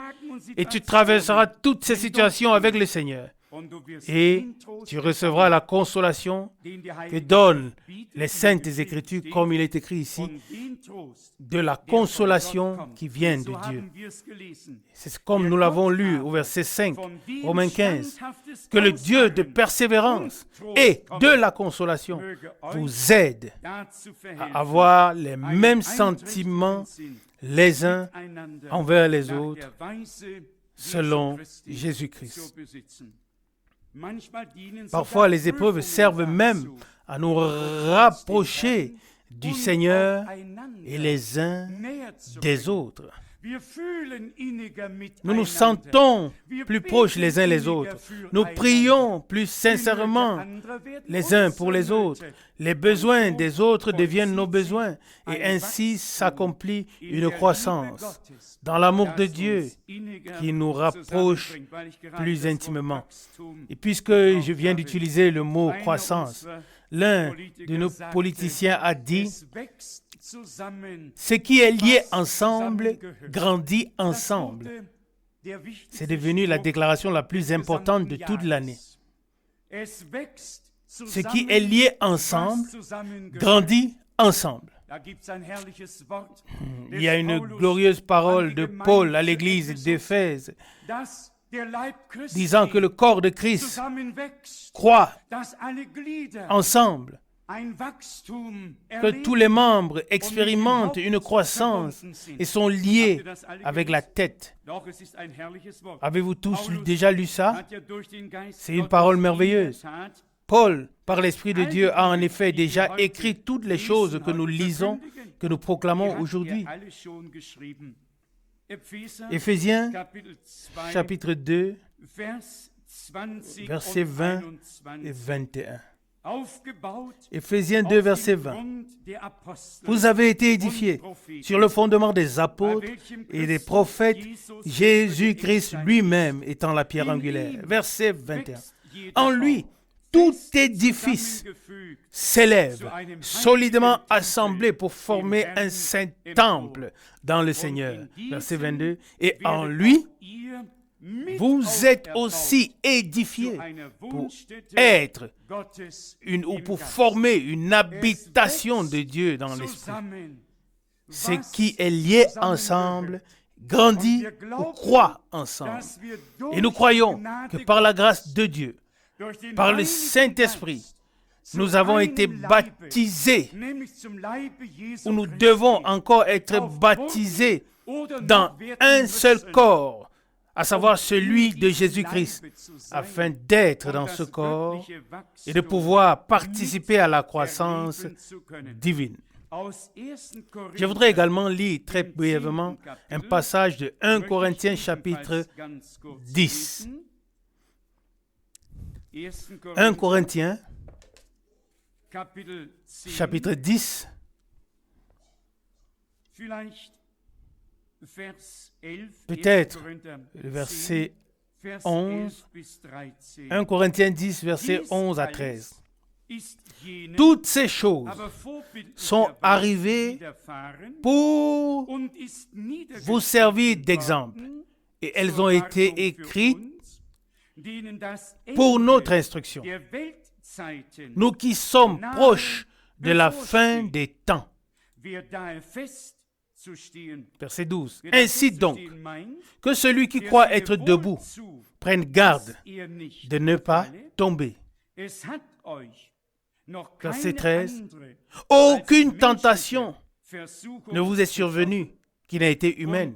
et tu traverseras toutes ces situations avec le Seigneur. Et tu recevras la consolation que donnent les Saintes Écritures, comme il est écrit ici, de la consolation qui vient de Dieu. C'est comme nous l'avons lu au verset 5, Romains 15, que le Dieu de persévérance et de la consolation vous aide à avoir les mêmes sentiments les uns envers les autres, selon Jésus-Christ. Parfois, les épreuves servent même à nous rapprocher du Seigneur et les uns des autres. Nous nous sentons plus proches les uns les autres. Nous prions plus sincèrement les uns pour les autres. Les besoins des autres deviennent nos besoins. Et ainsi s'accomplit une croissance dans l'amour de Dieu qui nous rapproche plus intimement. Et puisque je viens d'utiliser le mot croissance, l'un de nos politiciens a dit: ce qui est lié ensemble grandit ensemble. C'est devenu la déclaration la plus importante de toute l'année. Ce qui est lié ensemble grandit ensemble. Il y a une glorieuse parole de Paul à l'église d'Éphèse, disant que le corps de Christ croît ensemble, que tous les membres expérimentent une croissance et sont liés avec la tête. Avez-vous tous déjà lu ça? C'est une parole merveilleuse. Paul, par l'Esprit de Dieu, a en effet déjà écrit toutes les choses que nous lisons, que nous proclamons aujourd'hui. Éphésiens, chapitre 2, versets 20 et 21. Éphésiens 2, verset 20. Vous avez été édifiés sur le fondement des apôtres et des prophètes, Jésus-Christ lui-même étant la pierre angulaire. Verset 21. En lui, tout édifice s'élève, solidement assemblé pour former un saint temple dans le Seigneur. Verset 22. Et en lui, vous êtes aussi édifiés pour être ou pour former une habitation de Dieu dans l'esprit. Ce qui est lié ensemble grandit ou croît ensemble. Et nous croyons que par la grâce de Dieu, par le Saint-Esprit, nous avons été baptisés, ou nous devons encore être baptisés dans un seul corps, à savoir celui de Jésus-Christ, afin d'être dans ce corps et de pouvoir participer à la croissance divine. Je voudrais également lire très brièvement un passage de 1 Corinthiens chapitre 10. 1 Corinthiens chapitre 10, peut-être le verset 11, 1 Corinthiens 10, verset 11 à 13. Toutes ces choses sont arrivées pour vous servir d'exemple, et elles ont été écrites pour notre instruction, nous qui sommes proches de la fin des temps. Verset 12. Ainsi donc, que celui qui croit être debout prenne garde de ne pas tomber. Verset 13. Aucune tentation ne vous est survenue qui n'a été humaine.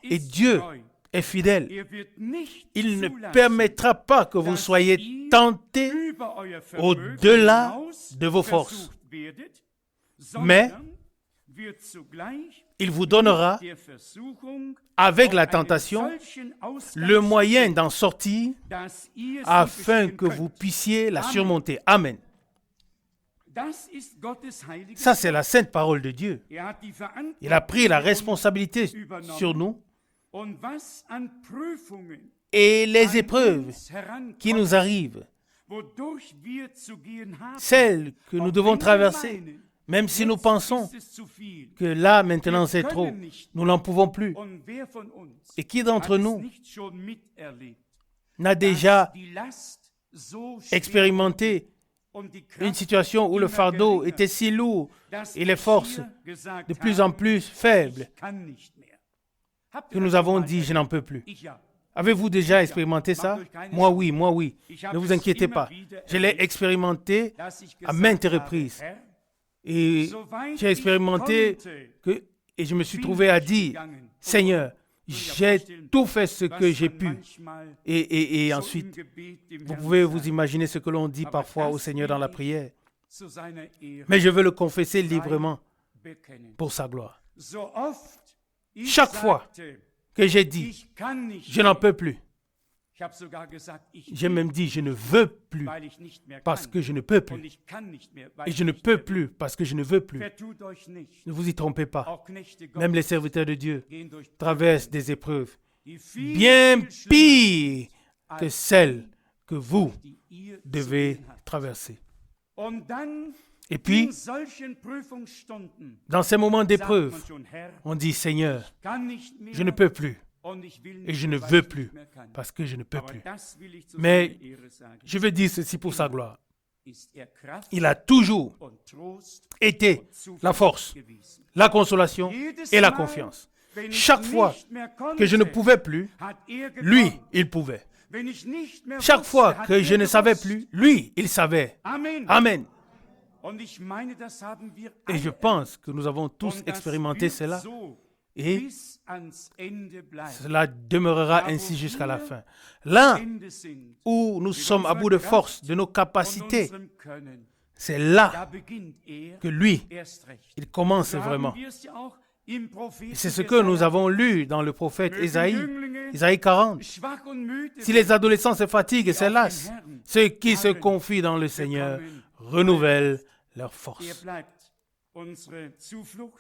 Et Dieu est fidèle. Il ne permettra pas que vous soyez tentés au-delà de vos forces. Mais il vous donnera, avec la tentation, le moyen d'en sortir afin que vous puissiez la surmonter. Amen. Ça, c'est la sainte parole de Dieu. Il a pris la responsabilité sur nous, et les épreuves qui nous arrivent, celles que nous devons traverser, même si nous pensons que là, maintenant, c'est trop, nous n'en pouvons plus. Et qui d'entre nous n'a déjà expérimenté une situation où le fardeau était si lourd et les forces de plus en plus faibles que nous avons dit « je n'en peux plus ». Avez-vous déjà expérimenté ça? Moi oui. Ne vous inquiétez pas. Je l'ai expérimenté à maintes reprises. Et j'ai expérimenté et je me suis trouvé à dire « Seigneur, j'ai tout fait ce que j'ai pu. Et ensuite, vous pouvez vous imaginer ce que l'on dit parfois au Seigneur dans la prière. Mais je veux le confesser librement pour sa gloire. Chaque fois que j'ai dit, je n'en peux plus. J'ai même dit, je ne veux plus parce que je ne peux plus. Et je ne peux plus parce que je ne veux plus. Ne vous y trompez pas. Même les serviteurs de Dieu traversent des épreuves bien pires que celles que vous devez traverser. Et puis, dans ces moments d'épreuve, on dit, Seigneur, je ne peux plus. Et je ne veux plus, parce que je ne peux plus. Mais je veux dire ceci pour sa gloire. Il a toujours été la force, la consolation et la confiance. Chaque fois que je ne pouvais plus, lui, il pouvait. Chaque fois que je ne savais plus, lui, il savait. Amen. Et je pense que nous avons tous expérimenté cela. Et cela demeurera ainsi jusqu'à la fin. Là où nous sommes à bout de force, de nos capacités, c'est là que lui, il commence vraiment. Et c'est ce que nous avons lu dans le prophète Ésaïe, Ésaïe 40. Si les adolescents se fatiguent et se lassent, ceux qui se confient dans le Seigneur renouvellent leur force.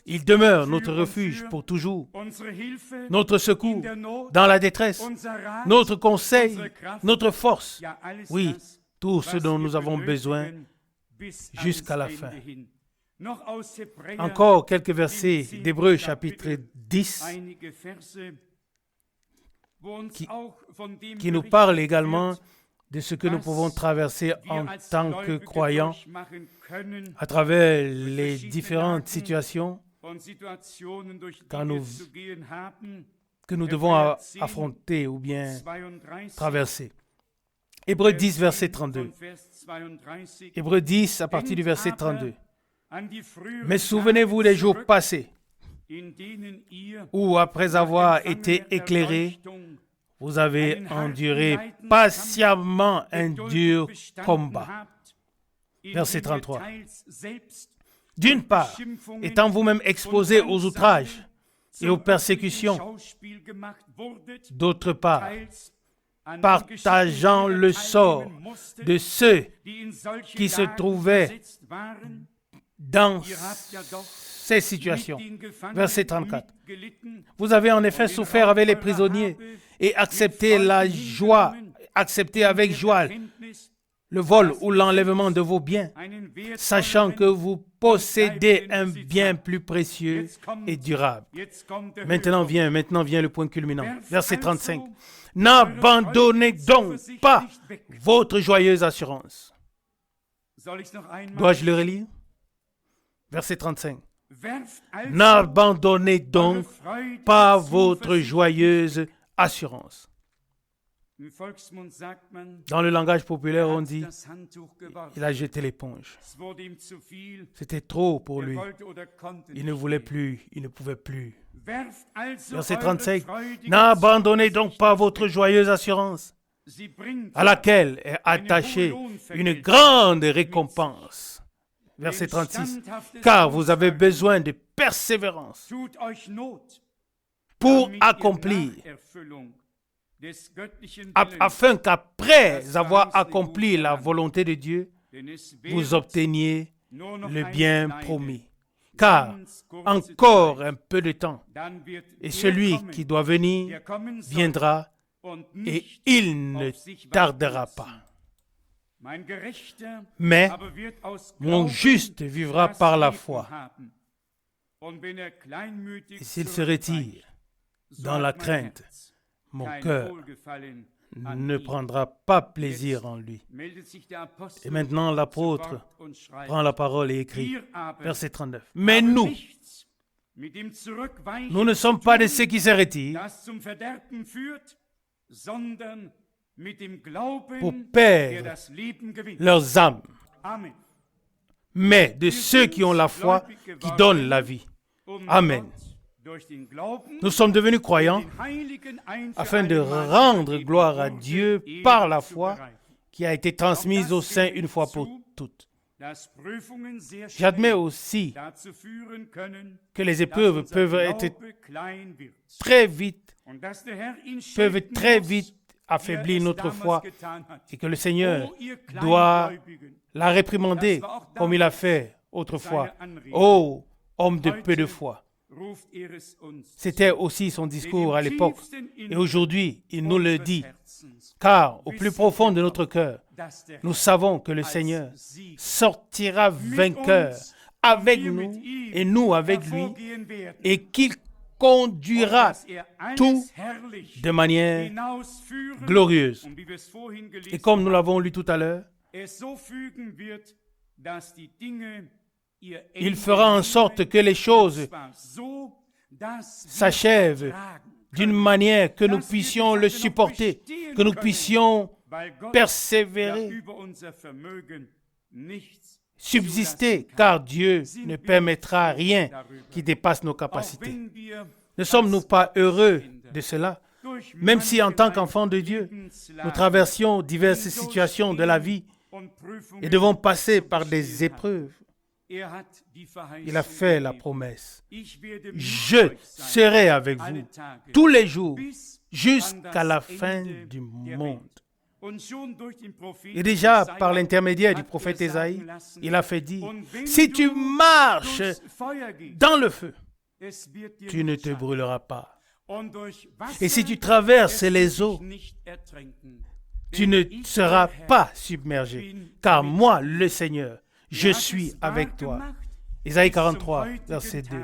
Il demeure notre refuge pour toujours, notre secours dans la détresse, notre conseil, notre force. Oui, tout ce dont nous avons besoin jusqu'à la fin. Encore quelques versets d'Hébreux chapitre 10 qui nous parlent également de ce que nous pouvons traverser en tant que croyants à travers les différentes situations que nous devons affronter ou bien traverser. Hébreux 10, verset 32. Hébreux 10, à partir du verset 32. Mais souvenez-vous des jours passés où, après avoir été éclairés, vous avez enduré patiemment un dur combat. Verset 33. D'une part, étant vous-même exposés aux outrages et aux persécutions, d'autre part, partageant le sort de ceux qui se trouvaient dans ces situations. Verset 34. Vous avez en effet souffert avec les prisonniers et accepté avec joie le vol ou l'enlèvement de vos biens, sachant que vous possédez un bien plus précieux et durable. Maintenant vient le point culminant. Verset 35. N'abandonnez donc pas votre joyeuse assurance. Dois-je le relire? Verset 35. N'abandonnez donc pas votre joyeuse assurance. Dans le langage populaire, on dit il a jeté l'éponge. C'était trop pour lui. Il ne voulait plus, il ne pouvait plus. Verset 35. N'abandonnez donc pas votre joyeuse assurance, à laquelle est attachée une grande récompense. Verset 36. Car vous avez besoin de persévérance pour accomplir, afin qu'après avoir accompli la volonté de Dieu, vous obteniez le bien promis. Car encore un peu de temps, et celui qui doit venir viendra, et il ne tardera pas. Mais mon juste vivra par la foi. Et s'il se retire dans la crainte, mon cœur ne prendra pas plaisir en lui. Et maintenant, l'apôtre prend la parole et écrit, verset 39. Mais nous ne sommes pas de ceux qui se retirent pour perdre leurs âmes, mais de ceux qui ont la foi, qui donnent la vie. Amen. Nous sommes devenus croyants afin de rendre gloire à Dieu par la foi qui a été transmise aux saints une fois pour toutes. J'admets aussi que les épreuves peuvent très vite affaiblir notre foi et que le Seigneur doit la réprimander comme il a fait autrefois. Ô homme de peu de foi! C'était aussi son discours à l'époque. Et aujourd'hui, il nous le dit. Car au plus profond de notre cœur, nous savons que le Seigneur sortira vainqueur avec nous et nous avec lui et qu'il conduira tout de manière glorieuse. Et comme nous l'avons lu tout à l'heure, il fera en sorte que les choses s'achèvent d'une manière que nous puissions le supporter, que nous puissions persévérer, subsister, car Dieu ne permettra rien qui dépasse nos capacités. Ne sommes-nous pas heureux de cela? Même si en tant qu'enfants de Dieu, nous traversions diverses situations de la vie et devons passer par des épreuves, il a fait la promesse. Je serai avec vous tous les jours jusqu'à la fin du monde. Et déjà, par l'intermédiaire du prophète Ésaïe, il a fait dire, si tu marches dans le feu, tu ne te brûleras pas. Et si tu traverses les eaux, tu ne seras pas submergé. Car moi, le Seigneur, je suis avec toi. Ésaïe 43, verset 2.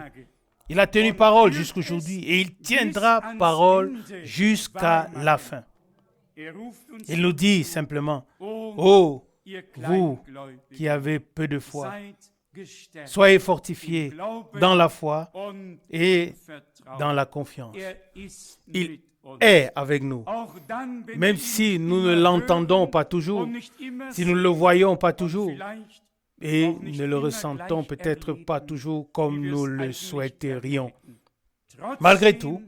Il a tenu parole jusqu'aujourd'hui et il tiendra parole jusqu'à la fin. Il nous dit simplement, oh, vous qui avez peu de foi, soyez fortifiés dans la foi et dans la confiance. Il est avec nous. Même si nous ne l'entendons pas toujours, si nous ne le voyons pas toujours, et ne le ressentons peut-être pas toujours comme nous le souhaiterions. Malgré tout,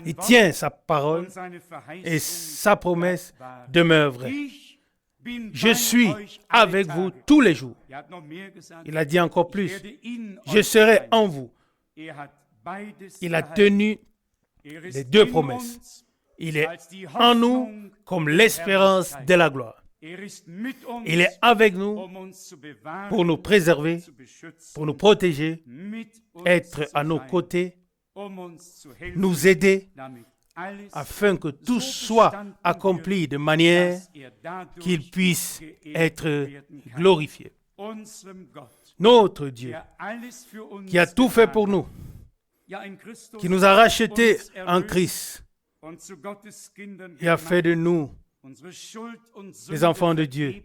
il tient sa parole et sa promesse demeure vraie. Je suis avec vous tous les jours. Il a dit encore plus, je serai en vous. Il a tenu les deux promesses. Il est en nous comme l'espérance de la gloire. Il est avec nous pour nous préserver, pour nous protéger, être à nos côtés, nous aider, afin que tout soit accompli de manière qu'il puisse être glorifié. Notre Dieu, qui a tout fait pour nous, qui nous a rachetés en Christ et a fait de nous les enfants de Dieu,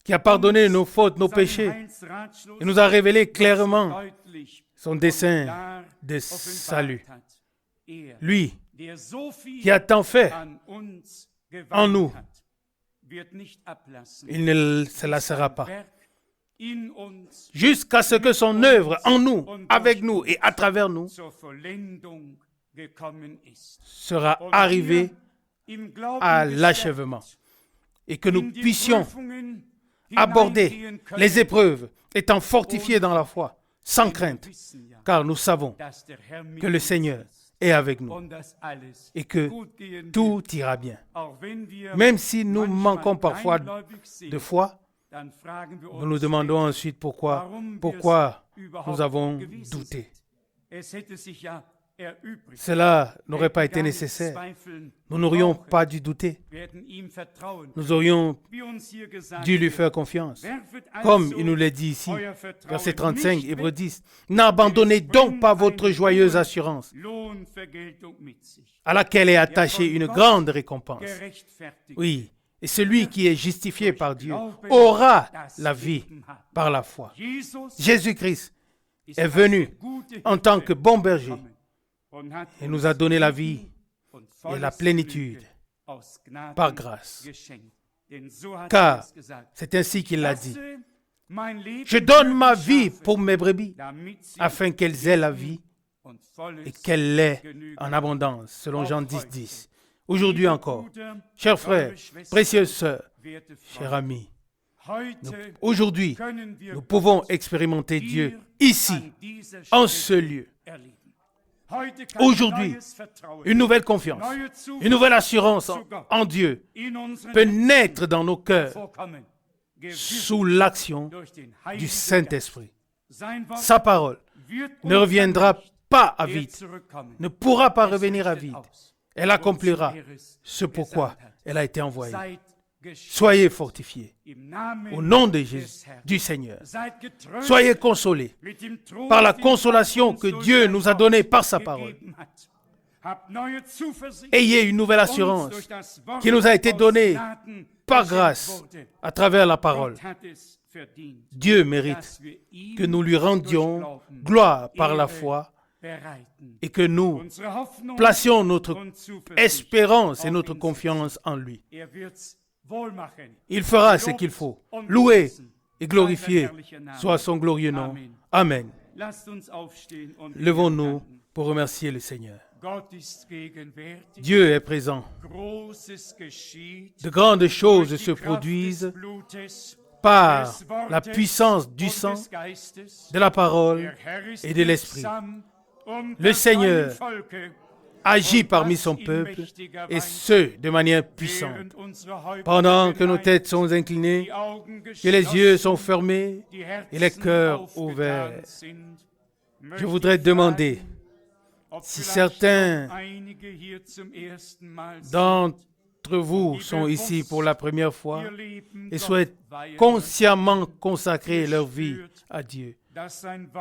qui a pardonné nos fautes, nos péchés, et nous a révélé clairement son dessein de salut. Lui, qui a tant fait en nous, il ne se lassera pas. Jusqu'à ce que son œuvre en nous, avec nous et à travers nous sera arrivée à l'achèvement et que nous puissions aborder les épreuves étant fortifiés dans la foi, sans crainte, car nous savons que le Seigneur est avec nous et que tout ira bien. Même si nous manquons parfois de foi, nous nous demandons ensuite pourquoi nous avons douté. Cela n'aurait pas été nécessaire. Nous n'aurions pas dû douter. Nous aurions dû lui faire confiance. Comme il nous l'a dit ici, verset 35, Hébreux 10. N'abandonnez donc pas votre joyeuse assurance, à laquelle est attachée une grande récompense. Oui, et celui qui est justifié par Dieu aura la vie par la foi. Jésus-Christ est venu en tant que bon berger. Il nous a donné la vie et la plénitude par grâce. Car c'est ainsi qu'il l'a dit. Je donne ma vie pour mes brebis, afin qu'elles aient la vie et qu'elle l'est en abondance, selon Jean 10, 10. Aujourd'hui encore, chers frères, précieuses sœurs, chers amis, aujourd'hui, nous pouvons expérimenter Dieu ici, en ce lieu. Aujourd'hui, une nouvelle confiance, une nouvelle assurance en Dieu peut naître dans nos cœurs sous l'action du Saint-Esprit. Sa parole ne reviendra pas à vide, ne pourra pas revenir à vide. Elle accomplira ce pourquoi elle a été envoyée. Soyez fortifiés au nom de Jésus, du Seigneur. Soyez consolés par la consolation que Dieu nous a donnée par sa parole. Ayez une nouvelle assurance qui nous a été donnée par grâce à travers la parole. Dieu mérite que nous lui rendions gloire par la foi et que nous placions notre espérance et notre confiance en lui. Il fera ce qu'il faut. Loué et glorifié soit son glorieux nom. Amen. Levons-nous pour remercier le Seigneur. Dieu est présent. De grandes choses se produisent par la puissance du sang, de la parole et de l'Esprit. Le Seigneur agit parmi son peuple, et ce, de manière puissante. Pendant que nos têtes sont inclinées, que les yeux sont fermés et les cœurs ouverts, je voudrais demander si certains d'entre vous sont ici pour la première fois et souhaitent consciemment consacrer leur vie à Dieu.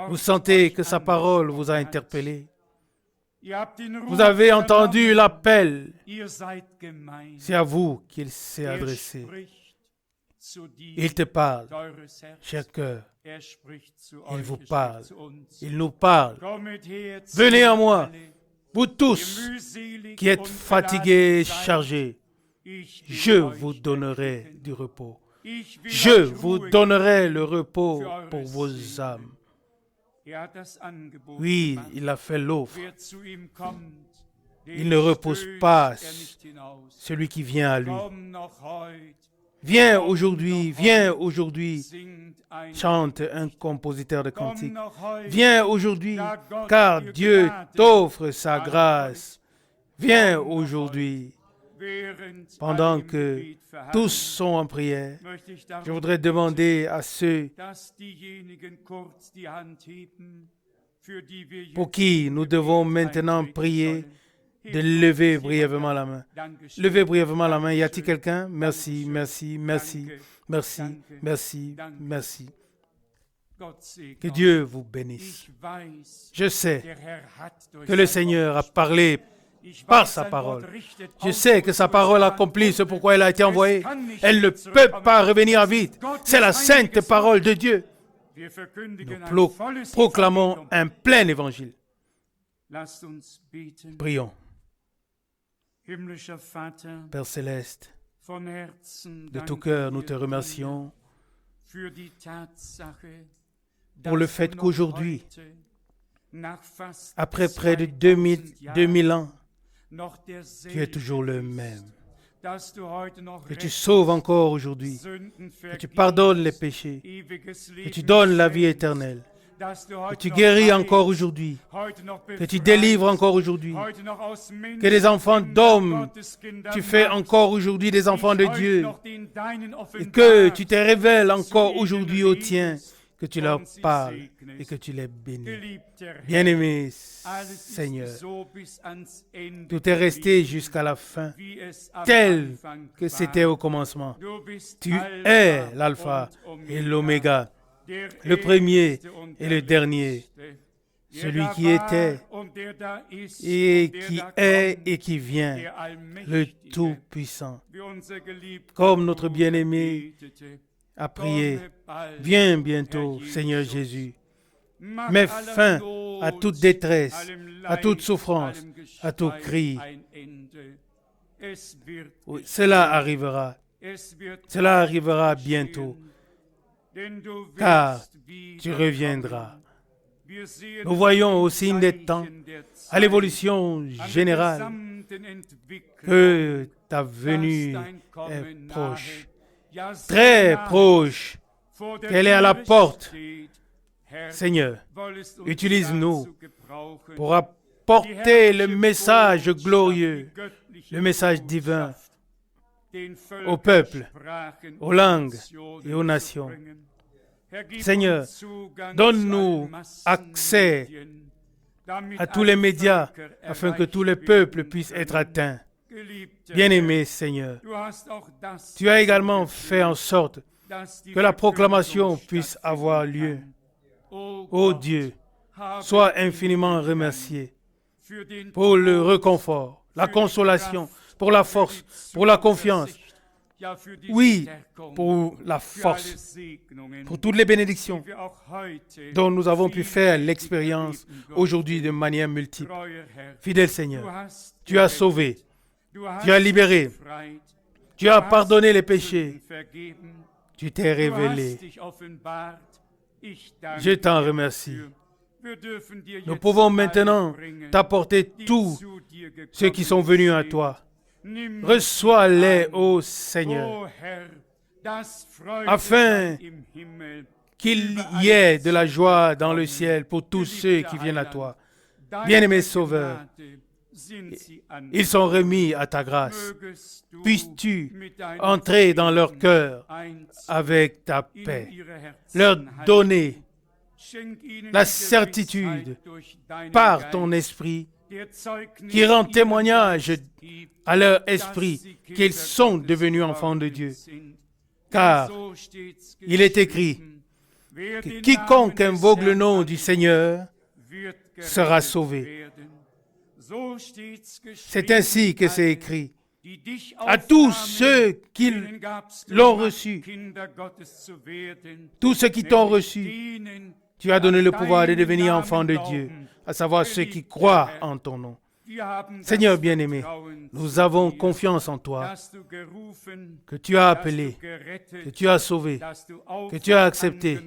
Vous sentez que sa parole vous a interpellé. Vous avez entendu l'appel. C'est à vous qu'il s'est adressé. Il te parle, cher cœur. Il vous parle. Il nous parle. Venez à moi, vous tous qui êtes fatigués et chargés. Je vous donnerai du repos. Je vous donnerai le repos pour vos âmes. Oui, il a fait l'offre. Il ne repousse pas celui qui vient à lui. Viens aujourd'hui, chante un compositeur de cantiques. Viens aujourd'hui, car Dieu t'offre sa grâce. Viens aujourd'hui. Pendant que tous sont en prière, je voudrais demander à ceux pour qui nous devons maintenant prier de lever brièvement la main. Levez brièvement la main. Y a-t-il quelqu'un? Merci, merci, merci, merci, merci, merci. Que Dieu vous bénisse. Je sais que le Seigneur a parlé par sa parole. Je sais que sa parole accomplit ce pourquoi elle a été envoyée. Elle ne peut pas revenir à vide. C'est la sainte parole de Dieu. Nous proclamons un plein évangile. Prions. Père céleste, de tout cœur, nous te remercions pour le fait qu'aujourd'hui, après près de 2000 ans, tu es toujours le même. Que tu sauves encore aujourd'hui, que tu pardonnes les péchés, que tu donnes la vie éternelle, que tu guéris encore aujourd'hui, que tu délivres encore aujourd'hui, que les enfants d'hommes, tu fais encore aujourd'hui des enfants de Dieu, et que tu te révèles encore aujourd'hui aux tiens, que tu leur parles et que tu les bénis. Bien-aimé Seigneur, tout est resté jusqu'à la fin, tel que c'était au commencement. Tu es l'alpha et l'oméga, le premier et le dernier, celui qui était et qui est et qui vient, le Tout-Puissant. Comme notre bien-aimé a prié, viens bientôt, Seigneur Jésus. Mets fin à toute détresse, à toute souffrance, à tout cri. Oui, cela arrivera bientôt, car tu reviendras. Nous voyons au signe des temps, à l'évolution générale, que ta venue est proche, très proche, qu'elle est à la porte. Seigneur, utilise-nous pour apporter le message glorieux, le message divin au peuple, aux langues et aux nations. Seigneur, donne-nous accès à tous les médias afin que tous les peuples puissent être atteints. Bien-aimé Seigneur, tu as également fait en sorte que la proclamation puisse avoir lieu. Ô Dieu, sois infiniment remercié pour le réconfort, la consolation, pour la force, pour la confiance. Oui, pour la force, pour toutes les bénédictions dont nous avons pu faire l'expérience aujourd'hui de manière multiple. Fidèle Seigneur, tu as sauvé, tu as libéré, tu as pardonné les péchés, tu t'es révélé. Je t'en remercie. Nous pouvons maintenant t'apporter tous ceux qui sont venus à toi. Reçois-les, ô Seigneur, afin qu'il y ait de la joie dans le ciel pour tous ceux qui viennent à toi. Bien-aimé Sauveur, ils sont remis à ta grâce. Puisses-tu entrer dans leur cœur avec ta paix, leur donner la certitude par ton esprit qui rend témoignage à leur esprit qu'ils sont devenus enfants de Dieu. Car il est écrit que quiconque invoque le nom du Seigneur sera sauvé. C'est ainsi que c'est écrit. À tous ceux qui l'ont reçu, tous ceux qui t'ont reçu, tu as donné le pouvoir de devenir enfants de Dieu, à savoir ceux qui croient en ton nom. Seigneur bien-aimé, nous avons confiance en toi, que tu as appelé, que tu as sauvé, que tu as accepté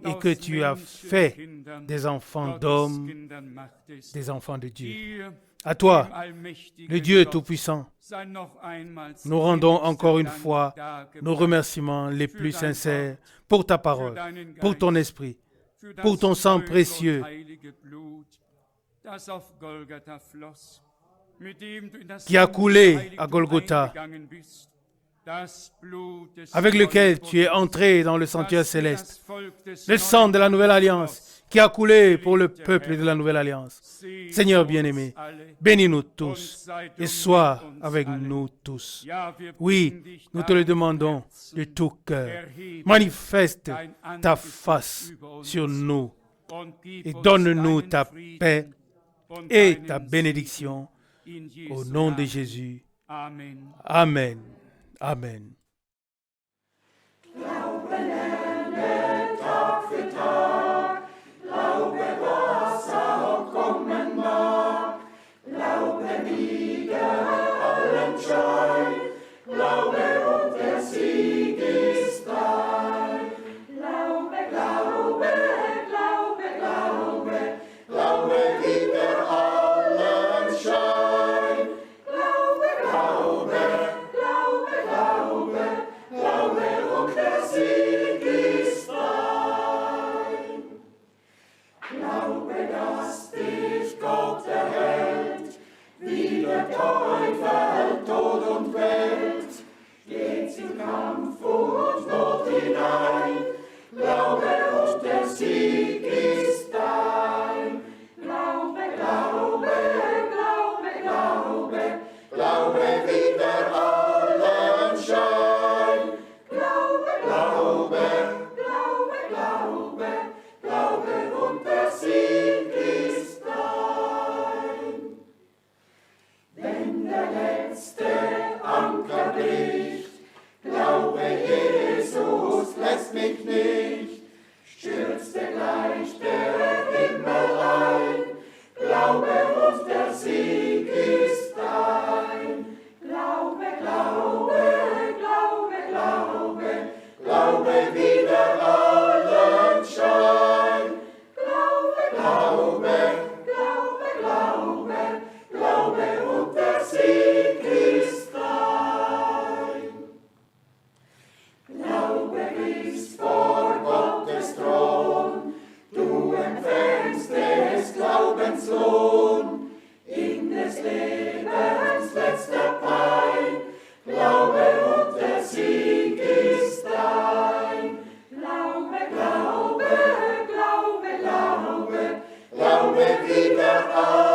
et que tu as fait des enfants d'hommes, des enfants de Dieu. À toi, le Dieu Tout-Puissant, nous rendons encore une fois nos remerciements les plus sincères pour ta parole, pour ton esprit, pour ton sang précieux qui a coulé à Golgotha, avec lequel tu es entré dans le sanctuaire céleste, le sang de la nouvelle alliance qui a coulé pour le peuple de la nouvelle alliance. Seigneur bien-aimé, bénis-nous tous et sois avec nous tous. Oui, nous te le demandons de tout cœur. Manifeste ta face sur nous et donne-nous ta paix et ta bénédiction au nom de Jésus. Amen. Amen. Glaube lerne Tag für Tag, Glaube, was auch kommen mag, Glaube wider allen Schein, Glaube und der Sieg ist dein. Glaube, Glaube, Glaube, Glaube, Glaube wider allen Schein, Glaube, Glaube, Glaube, Glaube, Glaube und der Sieg ist dein. Glaube, dass dich Gott erhält, wie der Teufel Tod und Welt, geht's in Kampf und Not hinein. Glaube und der Sieg ist dein. Glaube, Glaube, Glaube, Glaube, Glaube wider allen Schein. Glaube, Glaube, Glaube, Glaube, Glaube und der Sieg ist dein. Wenn der letzte Anker bricht, glaube Jesus lässt mich nicht, stürzte gleich der Himmel ein. Glaube und der Sieg ist dein. Glaube, Glaube, Glaube, Glaube, Glaube wider allen Schein. wieder auf.